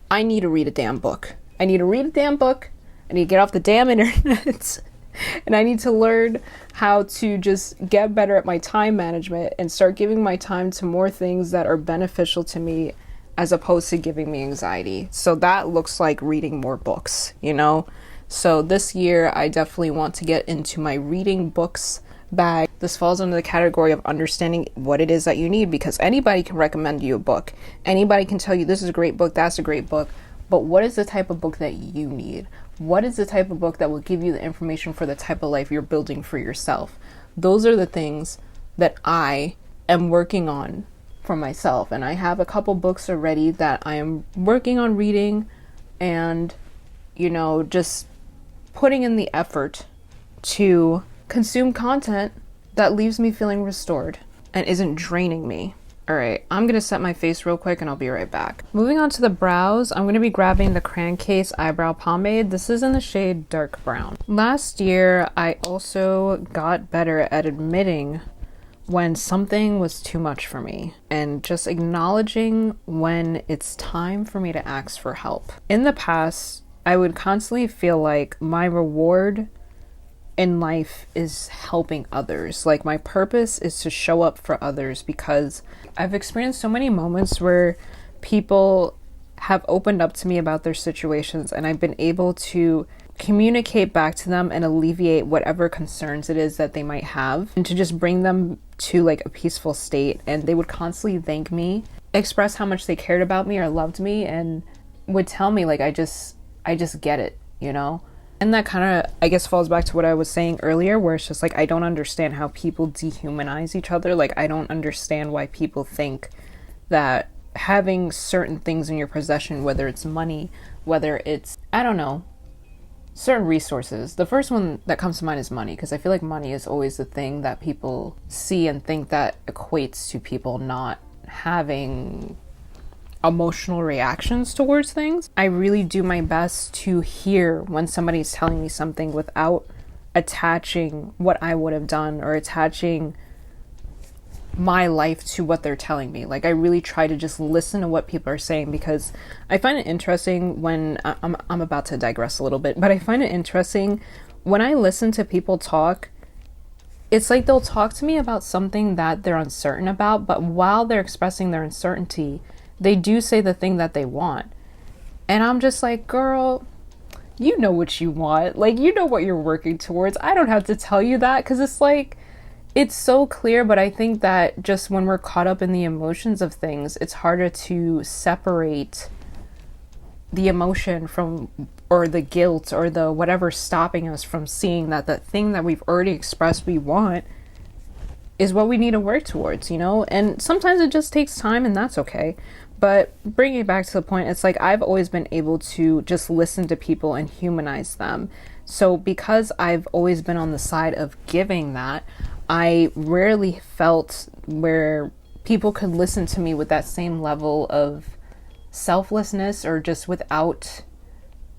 I need to read a damn book. I need to read a damn book. I need to get off the damn internet And I need to learn how to just get better at my time management and start giving my time to more things that are beneficial to me as opposed to giving me anxiety. So that looks like reading more books, you know? So this year, I definitely want to get into my reading books bag. This falls under the category of understanding what it is that you need, because anybody can recommend you a book. Anybody can tell you this is a great book, that's a great book. But what is the type of book that you need? What is the type of book that will give you the information for the type of life you're building for yourself? Those are the things that I am working on for myself. And I have a couple books already that I am working on reading and, you know, just putting in the effort to consume content that leaves me feeling restored and isn't draining me. All right, I'm gonna set my face real quick and I'll be right back. Moving on to the brows, I'm gonna be grabbing the Crayon Case Eyebrow Pomade. This is in the shade Dark Brown. Last year, I also got better at admitting when something was too much for me and just acknowledging when it's time for me to ask for help. In the past, I would constantly feel like my reward in life is helping others. Like my purpose is to show up for others, because I've experienced so many moments where people have opened up to me about their situations and I've been able to communicate back to them and alleviate whatever concerns it is that they might have, and to just bring them to like a peaceful state. And they would constantly thank me, express how much they cared about me or loved me, and would tell me like, I just get it, you know? And that kind of, I guess, falls back to what I was saying earlier, where it's just like, I don't understand how people dehumanize each other. Like, I don't understand why people think that having certain things in your possession, whether it's money, whether it's, I don't know, certain resources. The first one that comes to mind is money, because I feel like money is always the thing that people see and think that equates to people not having emotional reactions towards things. I really do my best to hear when somebody's telling me something without attaching what I would have done or attaching my life to what they're telling me. Like, I really try to just listen to what people are saying, because I find it interesting when I'm about to digress a little bit, but I find it interesting when I listen to people talk. It's like they'll talk to me about something that they're uncertain about, but while they're expressing their uncertainty, they do say the thing that they want. And I'm just like, girl, you know what you want. Like, you know what you're working towards. I don't have to tell you that, because it's like, it's so clear. But I think that just when we're caught up in the emotions of things, it's harder to separate the emotion from, or the guilt, or the whatever stopping us from seeing that the thing that we've already expressed we want is what we need to work towards, you know? And sometimes it just takes time, and that's okay. But bringing it back to the point, it's like I've always been able to just listen to people and humanize them. So because I've always been on the side of giving that, I rarely felt where people could listen to me with that same level of selflessness, or just without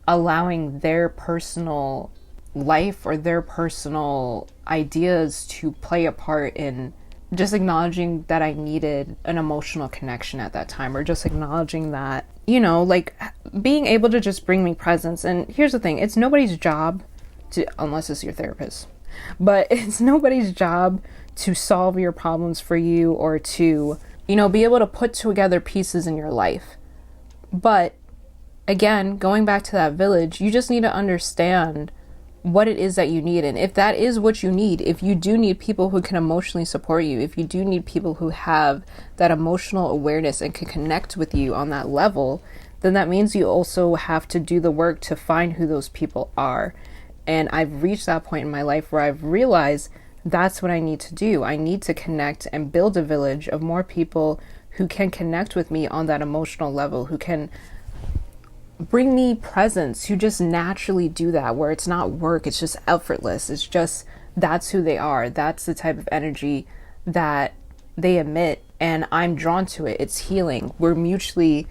allowing their personal life or their personal ideas to play a part in just acknowledging that I needed an emotional connection at that time, or just acknowledging that, you know, like being able to just bring me presence. And here's the thing, it's nobody's job to, unless it's your therapist, but it's nobody's job to solve your problems for you, or to, you know, be able to put together pieces in your life. But again, going back to that village, you just need to understand what it is that you need. And if that is what you need, if you do need people who can emotionally support you, if you do need people who have that emotional awareness and can connect with you on that level, then that means you also have to do the work to find who those people are. And I've reached that point in my life where I've realized that's what I need to do. I need to connect and build a village of more people who can connect with me on that emotional level, who can bring me presence, who just naturally do that, where it's not work, it's just effortless. It's just, that's who they are. That's the type of energy that they emit, and I'm drawn to it. It's healing. We're mutually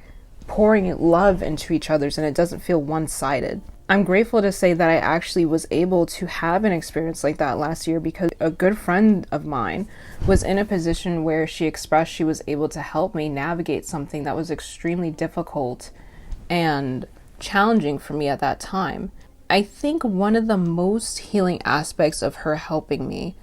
pouring love into each other's, and it doesn't feel one-sided. I'm grateful to say that I actually was able to have an experience like that last year, because a good friend of mine was in a position where she expressed she was able to help me navigate something that was extremely difficult and challenging for me at that time. I think one of the most healing aspects of her helping me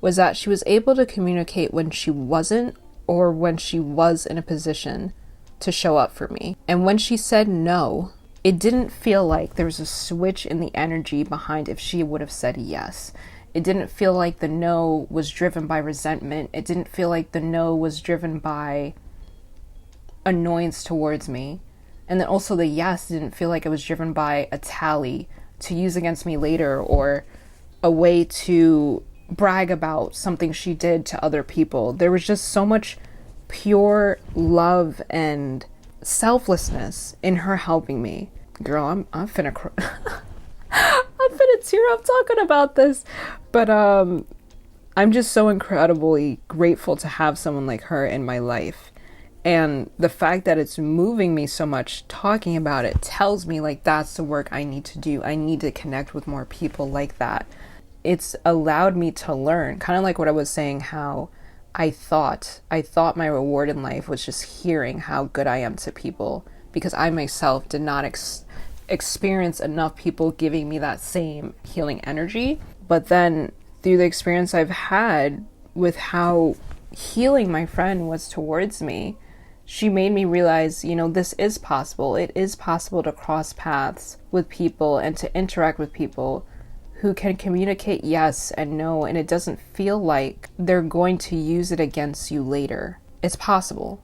was that she was able to communicate when she wasn't, or when she was in a position to show up for me. And when she said no, it didn't feel like there was a switch in the energy behind if she would have said yes. It didn't feel like the no was driven by resentment. It didn't feel like the no was driven by annoyance towards me. And then also the yes didn't feel like it was driven by a tally to use against me later, or a way to brag about something she did to other people. There was just so much pure love and selflessness in her helping me. Girl, I'm finna I'm finna tear up talking about this. But I'm just so incredibly grateful to have someone like her in my life. And the fact that it's moving me so much talking about it tells me like that's the work I need to do. I need to connect with more people like that. It's allowed me to learn, kind of like what I was saying, how I thought my reward in life was just hearing how good I am to people, because I myself did not experience enough people giving me that same healing energy. But then through the experience I've had with how healing my friend was towards me, she made me realize, you know, this is possible. It is possible to cross paths with people and to interact with people who can communicate yes and no, and it doesn't feel like they're going to use it against you later. It's possible.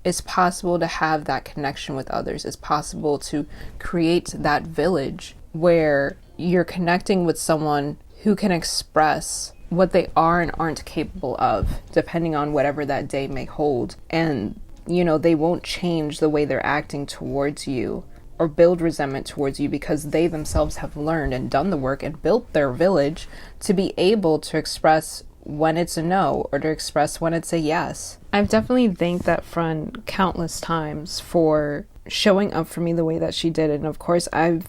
It's possible to have that connection with others. It's possible to create that village where you're connecting with someone who can express what they are and aren't capable of, depending on whatever that day may hold. And, you know, they won't change the way they're acting towards you or build resentment towards you, because they themselves have learned and done the work and built their village to be able to express when it's a no or to express when it's a yes. I've definitely thanked that friend countless times for showing up for me the way that she did. And of course, I've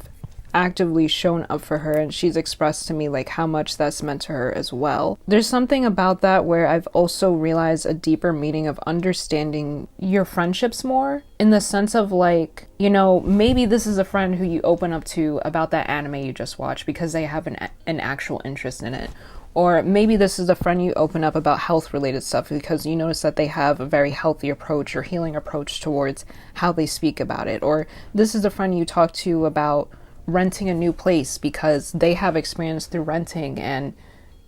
actively shown up for her, and she's expressed to me like how much that's meant to her as well. There's something about that where I've also realized a deeper meaning of understanding your friendships more, in the sense of like, you know, maybe this is a friend who you open up to about that anime you just watched because they have an actual interest in it. Or maybe this is a friend you open up about health related stuff because you notice that they have a very healthy approach or healing approach towards how they speak about it. Or this is a friend you talk to about renting a new place because they have experience through renting and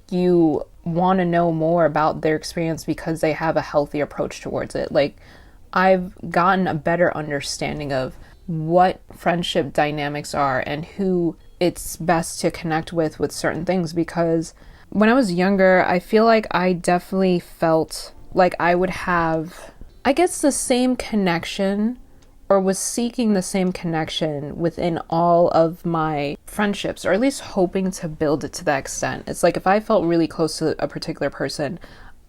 you want to know more about their experience because they have a healthy approach towards it. Like, I've gotten a better understanding of what friendship dynamics are and who it's best to connect with certain things, because when I was younger, I feel like I definitely felt like I would have, I guess, the same connection, or was seeking the same connection within all of my friendships, or at least hoping to build it to that extent. It's like if I felt really close to a particular person,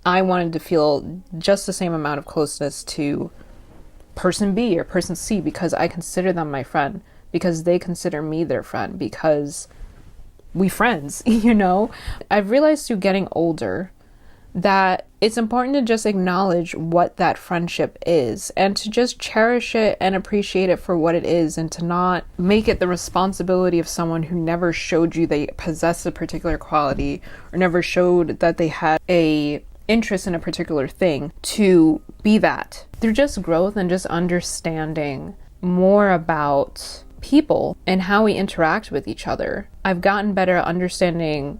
I wanted to feel just the same amount of closeness to person B or person C, because I consider them my friend, because they consider me their friend, because we friends, you know? I've realized through getting older that it's important to just acknowledge what that friendship is and to just cherish it and appreciate it for what it is, and to not make it the responsibility of someone who never showed you they possessed a particular quality or never showed that they had a interest in a particular thing to be that. Through just growth and just understanding more about people and how we interact with each other, I've gotten better at understanding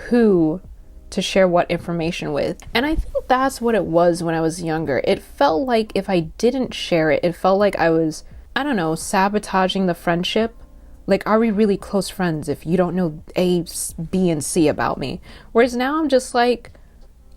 who to share what information with. And I think that's what it was when I was younger. It felt like if I didn't share it, it felt like I was, I don't know, sabotaging the friendship. Like, are we really close friends if you don't know A, B, and C about me? Whereas now I'm just like,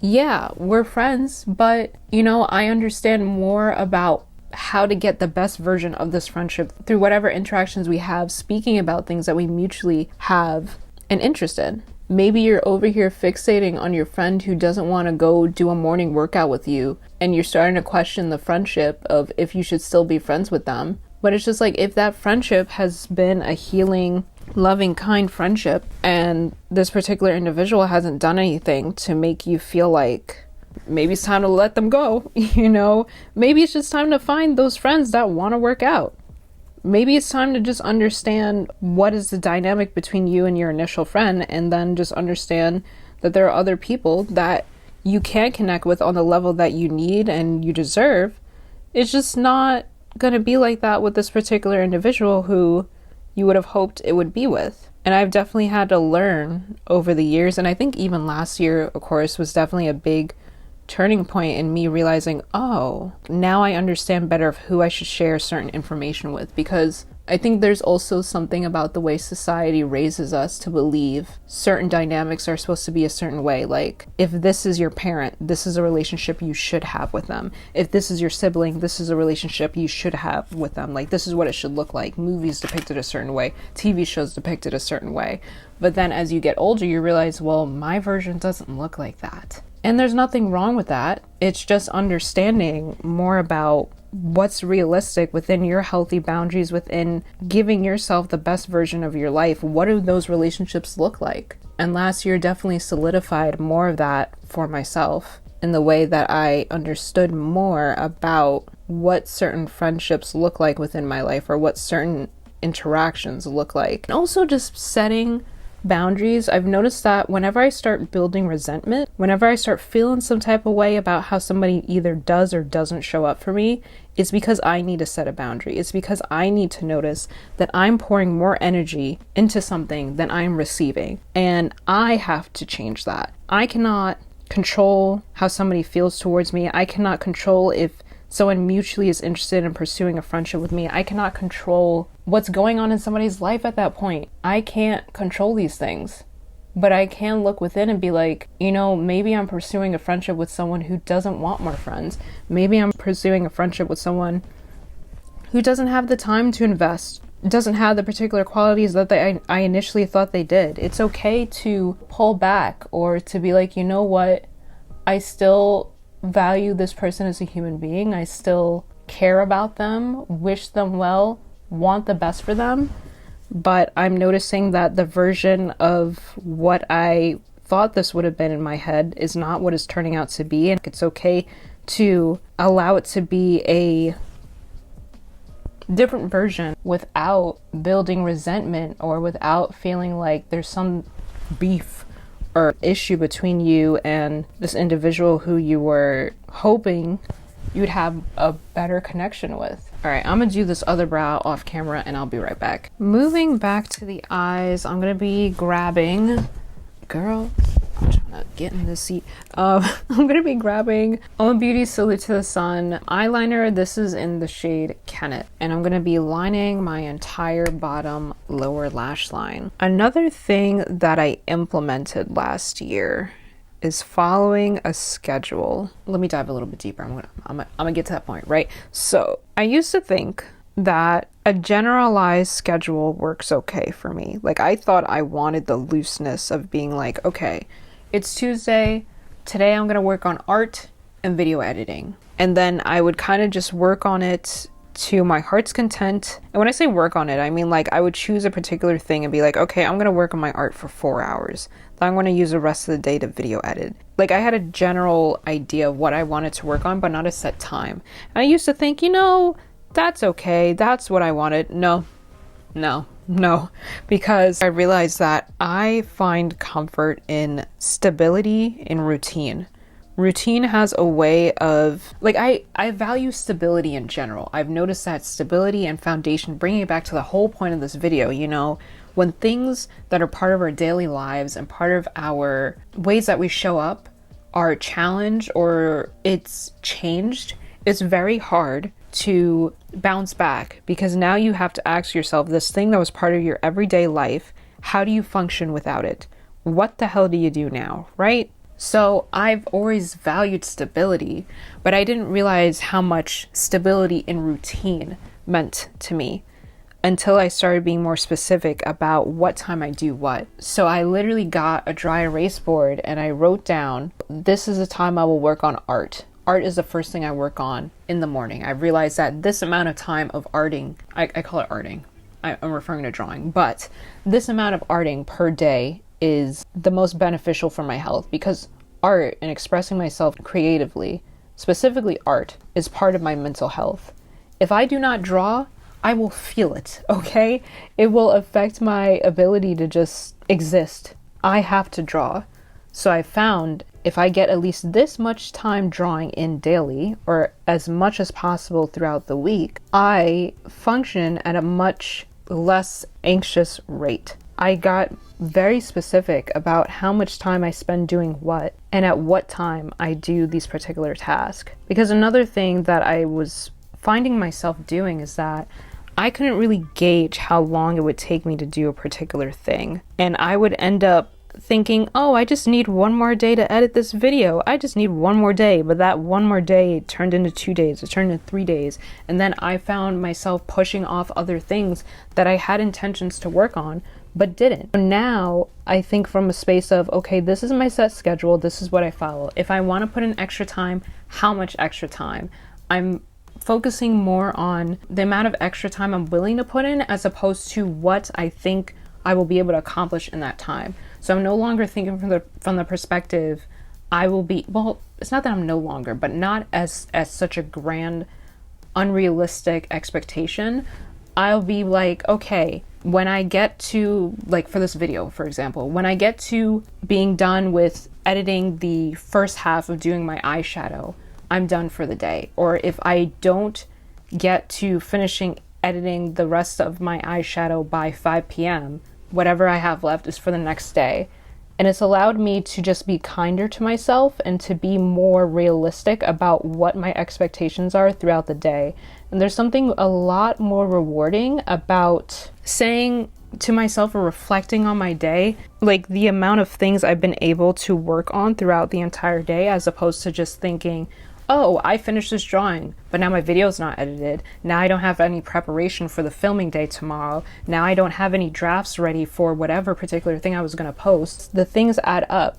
yeah, we're friends, but, you know, I understand more about how to get the best version of this friendship through whatever interactions we have, speaking about things that we mutually have an interest in. Maybe you're over here fixating on your friend who doesn't want to go do a morning workout with you, and you're starting to question the friendship of if you should still be friends with them. But it's just like, if that friendship has been a healing, loving, kind friendship, and this particular individual hasn't done anything to make you feel like maybe it's time to let them go, you know? Maybe it's just time to find those friends that want to work out. maybe it's time to just understand what is the dynamic between you and your initial friend, and then just understand that there are other people that you can connect with on the level that you need and you deserve. It's just not going to be like that with this particular individual who you would have hoped it would be with. And I've definitely had to learn over the years, and I think even last year, of course, was definitely a big turning point in me realizing, oh, now I understand better of who I should share certain information with, because I think there's also something about the way society raises us to believe certain dynamics are supposed to be a certain way. Like, if this is your parent, this is a relationship you should have with them. If this is your sibling, this is a relationship you should have with them. Like, this is what it should look like. Movies depicted a certain way, TV shows depicted a certain way. But then as you get older, you realize, well, my version doesn't look like that. And there's nothing wrong with that. It's just understanding more about what's realistic within your healthy boundaries, within giving yourself the best version of your life. What do those relationships look like? And last year definitely solidified more of that for myself, in the way that I understood more about what certain friendships look like within my life, or what certain interactions look like. And also just setting boundaries. I've noticed that whenever I start building resentment, whenever I start feeling some type of way about how somebody either does or doesn't show up for me, it's because I need to set a boundary. It's because I need to notice that I'm pouring more energy into something than I'm receiving. And I have to change that. I cannot control how somebody feels towards me. I cannot control if someone mutually is interested in pursuing a friendship with me. I cannot control what's going on in somebody's life at that point. I can't control these things, but I can look within and be like, you know, maybe I'm pursuing a friendship with someone who doesn't want more friends. Maybe I'm pursuing a friendship with someone who doesn't have the time to invest, doesn't have the particular qualities that I initially thought they did. It's okay to pull back, or to be like, you know what, I still value this person as a human being. I still care about them, wish them well, want the best for them. But I'm noticing that the version of what I thought this would have been in my head is not what it's turning out to be. And it's okay to allow it to be a different version without building resentment, or without feeling like there's some beef or issue between you and this individual who you were hoping you'd have a better connection with. All right, I'm gonna do this other brow off camera and I'll be right back. Moving back to the eyes, I'm gonna be grabbing, girl, I'm trying to get in this seat. I'm gonna be grabbing Own Beauty Salute to the Sun eyeliner. This is in the shade Kennet, and I'm gonna be lining my entire bottom lower lash line. Another thing that I implemented last year is following a schedule. Let me dive a little bit deeper. I'm gonna get to that point, right? So I used to think that a generalized schedule works okay for me. Like, I thought I wanted the looseness of being like, okay, it's Tuesday, today I'm gonna work on art and video editing. And then I would kind of just work on it to my heart's content. And when I say work on it, I mean, like, I would choose a particular thing and be like, okay, I'm gonna work on my art for 4 hours. Then I'm gonna use the rest of the day to video edit. Like, I had a general idea of what I wanted to work on, but not a set time. And I used to think, you know, that's okay, that's what I wanted. No, because I realized that I find comfort in stability, in routine. Routine has a way of, like, I value stability in general. I've noticed that stability and foundation, bringing it back to the whole point of this video, you know, when things that are part of our daily lives and part of our ways that we show up are challenged or it's changed, it's very hard to bounce back, because now you have to ask yourself, this thing that was part of your everyday life, how do you function without it? What the hell do you do now, right? So I've always valued stability, but I didn't realize how much stability in routine meant to me until I started being more specific about what time I do what. So I literally got a dry erase board and I wrote down, this is the time I will work on art. Art is the first thing I work on in the morning. I realized that this amount of time of arting, I call it arting, I'm referring to drawing, but this amount of arting per day is the most beneficial for my health, because art and expressing myself creatively, specifically art, is part of my mental health. If I do not draw, I will feel it, okay? It will affect my ability to just exist. I have to draw. So I found if I get at least this much time drawing in daily, or as much as possible throughout the week, I function at a much less anxious rate. I got very specific about how much time I spend doing what and at what time I do these particular tasks. Because another thing that I was finding myself doing is that I couldn't really gauge how long it would take me to do a particular thing. And I would end up thinking, oh, I just need one more day to edit this video. I just need one more day. But that one more day turned into 2 days. It turned into 3 days. And then I found myself pushing off other things that I had intentions to work on, but didn't. Now I think from a space of, okay, this is my set schedule. This is what I follow. If I want to put in extra time, how much extra time? I'm focusing more on the amount of extra time I'm willing to put in as opposed to what I think I will be able to accomplish in that time. So I'm no longer thinking from the perspective I will be, well, it's not that I'm no longer, but not as such a grand, unrealistic expectation. I'll be like, okay, when I get to, like for this video, for example, when I get to being done with editing the first half of doing my eyeshadow, I'm done for the day. Or if I don't get to finishing editing the rest of my eyeshadow by 5 p.m., whatever I have left is for the next day. And it's allowed me to just be kinder to myself and to be more realistic about what my expectations are throughout the day. And there's something a lot more rewarding about saying to myself or reflecting on my day, like the amount of things I've been able to work on throughout the entire day, as opposed to just thinking, oh, I finished this drawing, but now my video's not edited. Now I don't have any preparation for the filming day tomorrow. Now I don't have any drafts ready for whatever particular thing I was going to post. The things add up,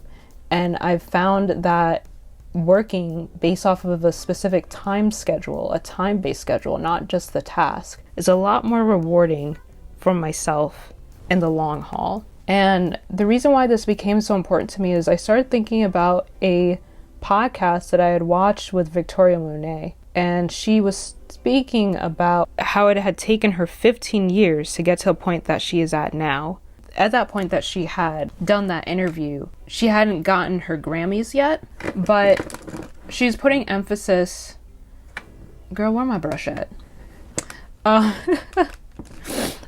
and I've found that working based off of a specific time schedule, a time-based schedule, not just the task, is a lot more rewarding for myself in the long haul. And the reason why this became so important to me is I started thinking about a podcast that I had watched with Victoria Monet, and she was speaking about how it had taken her 15 years to get to a point that she is at now. At that point that she had done that interview, she hadn't gotten her Grammys yet, but she's putting emphasis... Girl, where my brush at?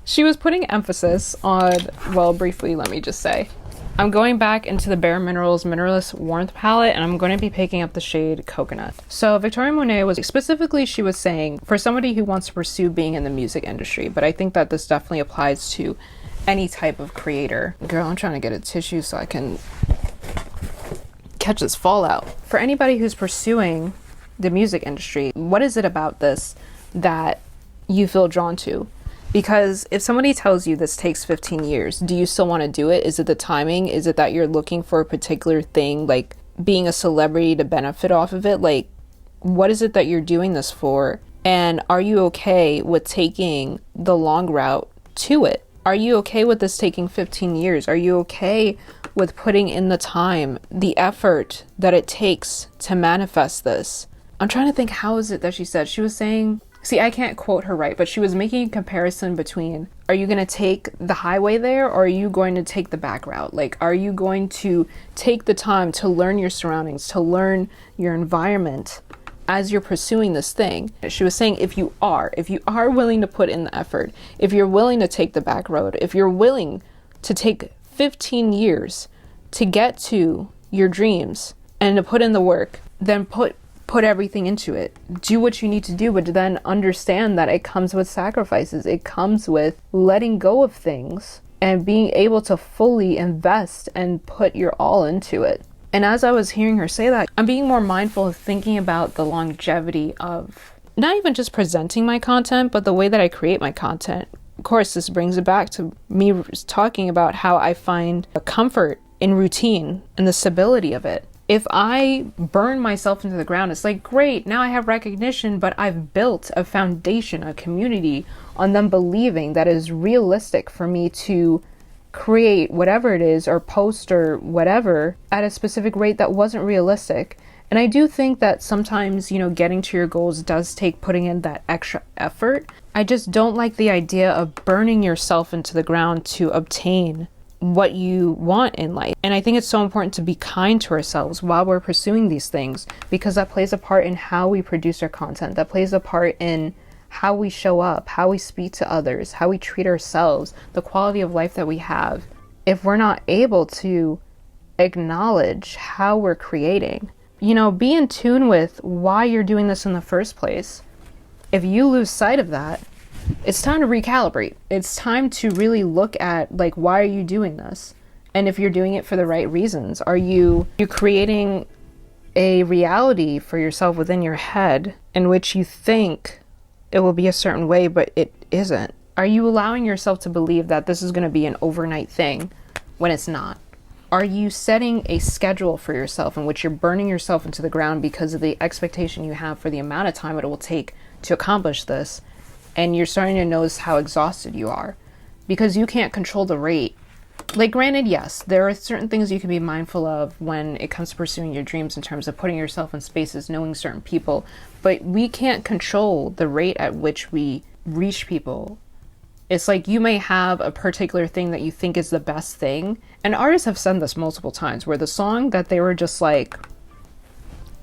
She was putting emphasis on, well, briefly, let me just say, I'm going back into the Bare Minerals Mineralist Warmth palette, and I'm going to be picking up the shade Coconut. So Victoria Monet was specifically, she was saying, for somebody who wants to pursue being in the music industry, but I think that this definitely applies to any type of creator. Girl, I'm trying to get a tissue so I can catch this fallout. For anybody who's pursuing the music industry, what is it about this that you feel drawn to? Because if somebody tells you this takes 15 years, do you still want to do it? Is it the timing? Is it that you're looking for a particular thing, like being a celebrity to benefit off of it? Like, what is it that you're doing this for? And are you okay with taking the long route to it? Are you okay with this taking 15 years? Are you okay with putting in the time, the effort that it takes to manifest this? I'm trying to think, how is it that she said? She was saying... See, I can't quote her right, but she was making a comparison between, are you going to take the highway there, or are you going to take the back route? Like, are you going to take the time to learn your surroundings, to learn your environment as you're pursuing this thing? She was saying, if you are willing to put in the effort, if you're willing to take the back road, if you're willing to take 15 years to get to your dreams and to put in the work, then put everything into it. Do what you need to do, but then understand that it comes with sacrifices. It comes with letting go of things and being able to fully invest and put your all into it. And as I was hearing her say that, I'm being more mindful of thinking about the longevity of not even just presenting my content, but the way that I create my content. Of course, this brings it back to me talking about how I find a comfort in routine and the stability of it. If I burn myself into the ground, it's like, great, now I have recognition, but I've built a foundation, a community on them believing that it is realistic for me to create whatever it is or post or whatever at a specific rate that wasn't realistic. And I do think that sometimes, you know, getting to your goals does take putting in that extra effort. I just don't like the idea of burning yourself into the ground to obtain what you want in life. And I think it's so important to be kind to ourselves while we're pursuing these things, because that plays a part in how we produce our content. That plays a part in how we show up, how we speak to others, how we treat ourselves, the quality of life that we have. If we're not able to acknowledge how we're creating, you know, be in tune with why you're doing this in the first place. If you lose sight of that, it's time to recalibrate. It's time to really look at, like, why are you doing this? And if you're doing it for the right reasons, are you creating a reality for yourself within your head in which you think it will be a certain way, but it isn't? Are you allowing yourself to believe that this is going to be an overnight thing when it's not? Are you setting a schedule for yourself in which you're burning yourself into the ground because of the expectation you have for the amount of time it will take to accomplish this? And you're starting to notice how exhausted you are because you can't control the rate. Like, granted, yes, there are certain things you can be mindful of when it comes to pursuing your dreams in terms of putting yourself in spaces, knowing certain people, but we can't control the rate at which we reach people. It's like you may have a particular thing that you think is the best thing. And artists have said this multiple times, where the song that they were just like,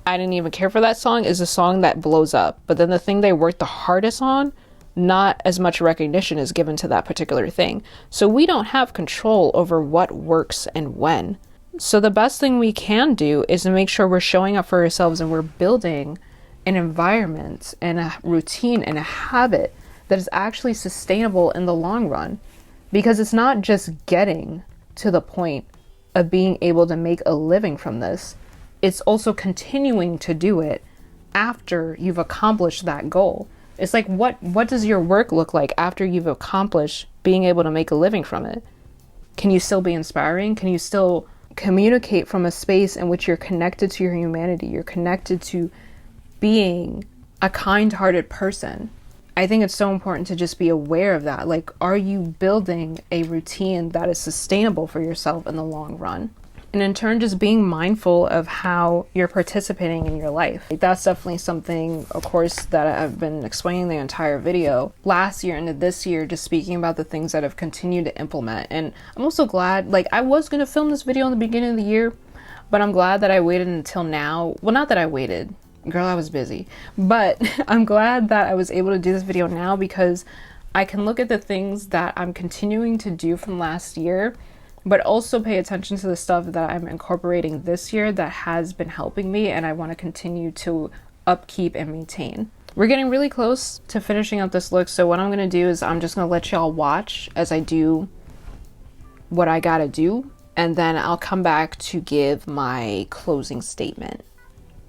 I didn't even care for that song, is a song that blows up. But then the thing they worked the hardest on, not as much recognition is given to that particular thing. So we don't have control over what works and when. So the best thing we can do is to make sure we're showing up for ourselves and we're building an environment and a routine and a habit that is actually sustainable in the long run. Because it's not just getting to the point of being able to make a living from this. It's also continuing to do it after you've accomplished that goal. It's like, what does your work look like after you've accomplished being able to make a living from it? Can you still be inspiring? Can you still communicate from a space in which you're connected to your humanity? You're connected to being a kind-hearted person. I think it's so important to just be aware of that. Like, are you building a routine that is sustainable for yourself in the long run? And in turn, just being mindful of how you're participating in your life. Like, that's definitely something, of course, that I've been explaining the entire video. Last year into this year, just speaking about the things that I've continued to implement. And I'm also glad, like, I was going to film this video in the beginning of the year, but I'm glad that I waited until now. Well, not that I waited. Girl, I was busy. But I'm glad that I was able to do this video now, because I can look at the things that I'm continuing to do from last year, but also pay attention to the stuff that I'm incorporating this year that has been helping me and I want to continue to upkeep and maintain. We're getting really close to finishing up this look, so what I'm going to do is I'm just going to let y'all watch as I do what I gotta do, and then I'll come back to give my closing statement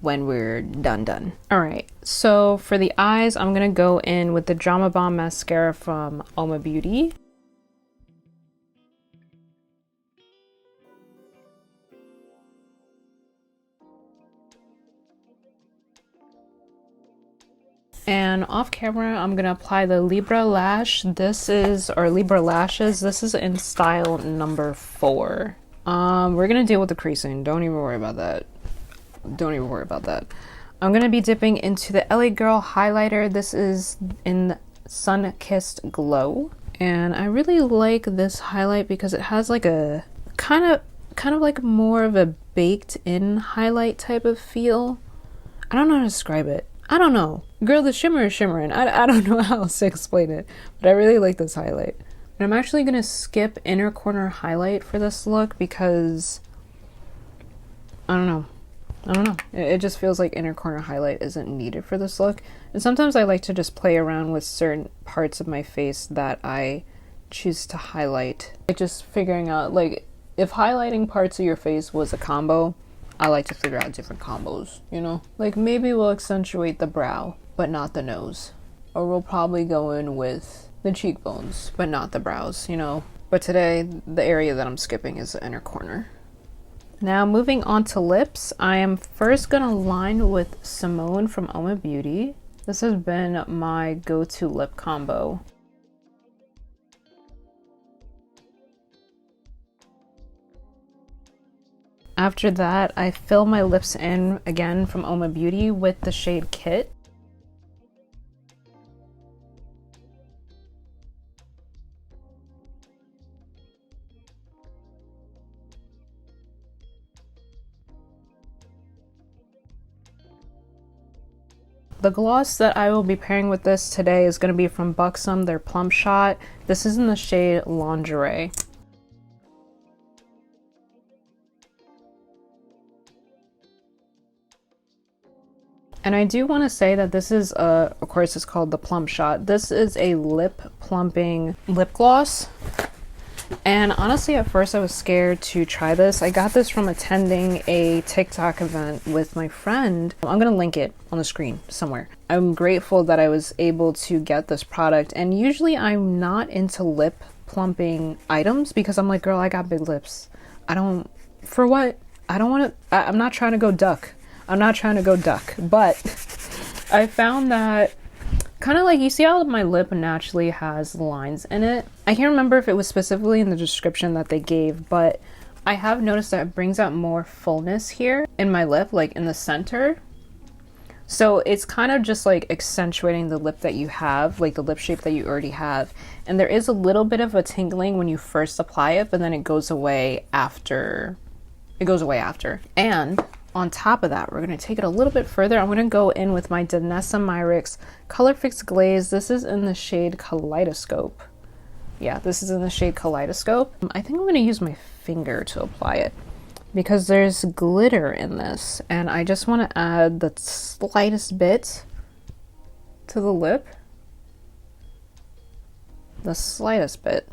when we're done. All right, so for the eyes, I'm gonna go in with the Drama Bomb mascara from Oma Beauty. And off camera, I'm gonna apply the Libra Lash. Libra Lashes. This is in style number 4. We're gonna deal with the creasing. Don't even worry about that. I'm gonna be dipping into the LA Girl highlighter. This is in Sun Kissed Glow. And I really like this highlight because it has like a kind of like more of a baked in highlight type of feel. I don't know how to describe it. I don't know. Girl, the shimmer is shimmering. I don't know how else to explain it, but I really like this highlight. And I'm actually going to skip inner corner highlight for this look because I don't know. It just feels like inner corner highlight isn't needed for this look. And sometimes I like to just play around with certain parts of my face that I choose to highlight. Like just figuring out, like, if highlighting parts of your face was a combo, I like to figure out different combos, you know? Like maybe we'll accentuate the brow, but not the nose. Or we'll probably go in with the cheekbones, but not the brows, you know? But today, the area that I'm skipping is the inner corner. Now moving on to lips, I am first gonna line with Simone from Oma Beauty. This has been my go-to lip combo. After that, I fill my lips in again from Oma Beauty with the shade Chit. The gloss that I will be pairing with this today is going to be from Buxom, their Plum Shot. This is in the shade Lingerie. And I do want to say that this is, of course, it's called the Plum Shot. This is a lip plumping lip gloss. And honestly, at first I was scared to try this. I got this from attending a TikTok event with my friend. I'm gonna link it on the screen somewhere. I'm grateful that I was able to get this product. And usually I'm not into lip plumping items because I'm like, girl, I got big lips. For what? I'm not trying to go duck. I'm not trying to go duck. But I found that kind of like, you see how my lip naturally has lines in it? I can't remember if it was specifically in the description that they gave, but I have noticed that it brings out more fullness here in my lip, like in the center. So it's kind of just like accentuating the lip that you have, like the lip shape that you already have. And there is a little bit of a tingling when you first apply it, but then it goes away after. And on top of that, we're going to take it a little bit further. I'm going to go in with my Danessa Myricks Color Fix Glaze. This is in the shade Kaleidoscope. Yeah, this is in the shade Kaleidoscope. I think I'm going to use my finger to apply it because there's glitter in this. And I just want to add the slightest bit to the lip. The slightest bit.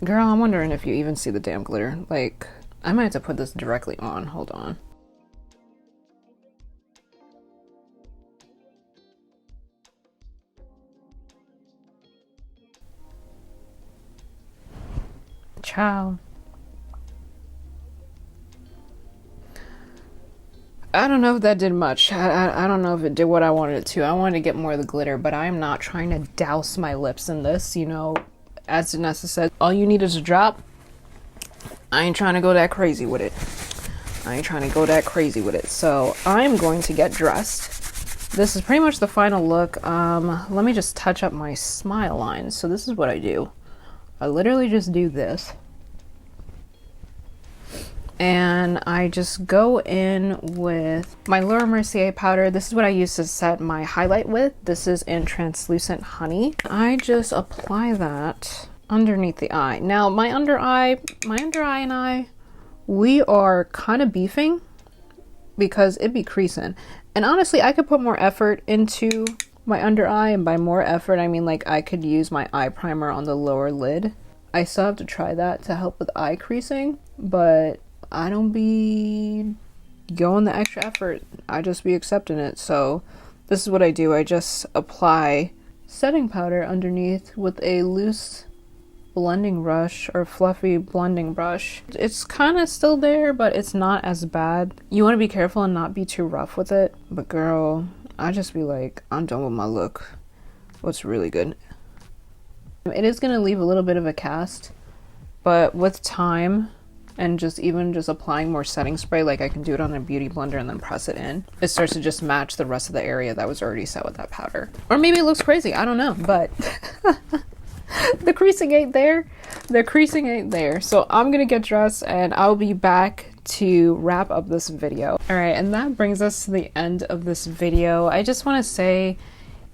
Girl, I'm wondering if you even see the damn glitter. Like, I might have to put this directly on. Hold on. Ciao. I don't know if that did much. I don't know if it did what I wanted it to. I wanted to get more of the glitter, but I'm not trying to douse my lips in this, you know. As Danessa said, all you need is a drop. I ain't trying to go that crazy with it. So I'm going to get dressed. This is pretty much the final look. Let me just touch up my smile lines. So this is what I do. I literally just do this. And I just go in with my Laura Mercier powder. This is what I use to set my highlight with. This is in Translucent Honey. I just apply that underneath the eye. Now my under eye and I, we are kind of beefing because it'd be creasing. And honestly, I could put more effort into my under eye, and by more effort, I mean like I could use my eye primer on the lower lid. I still have to try that to help with eye creasing, but I don't be going the extra effort. I just be accepting it. So this is what I do. I just apply setting powder underneath with a loose blending brush or fluffy blending brush. It's kind of still there, but it's not as bad. You want to be careful and not be too rough with it. But girl, I just be like, I'm done with my look. What's really good? It is going to leave a little bit of a cast, but with time and just applying more setting spray, like I can do it on a beauty blender and then press it in, it starts to just match the rest of the area that was already set with that powder. Or maybe it looks crazy, I don't know, but the creasing ain't there. So I'm gonna get dressed and I'll be back to wrap up this video. All right, and that brings us to the end of this video. I just want to say,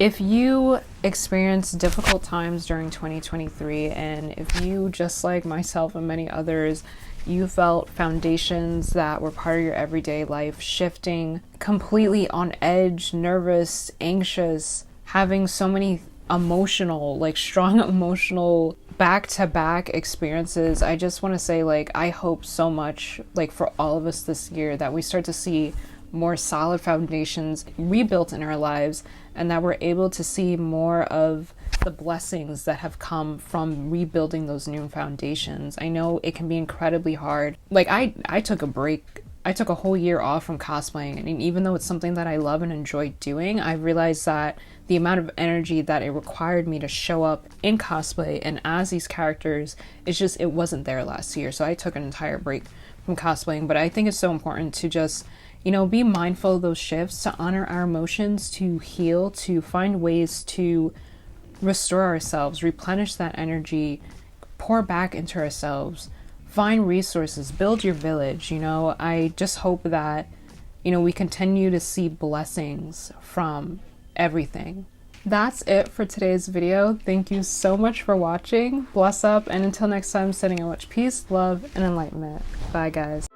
if you experienced difficult times during 2023, and if you, just like myself and many others, you felt foundations that were part of your everyday life shifting, completely on edge, nervous, anxious, having so many emotional, like strong emotional back-to-back experiences, I just want to say, like, I hope so much, like, for all of us this year that we start to see more solid foundations rebuilt in our lives, and that we're able to see more of the blessings that have come from rebuilding those new foundations. I know it can be incredibly hard. Like I took a break I took a whole year off from cosplaying, and even though it's something that I love and enjoy doing, I realized that the amount of energy that it required me to show up in cosplay and as these characters, it wasn't there last year. So I took an entire break from cosplaying. But I think it's so important to just, you know, be mindful of those shifts, to honor our emotions, to heal, to find ways to restore ourselves, replenish that energy, pour back into ourselves, find resources, build your village. You know, I just hope that, you know, we continue to see blessings from everything. That's it for today's video. Thank you so much for watching. Bless up, and until next time, sending out much peace, love, and enlightenment. Bye, guys.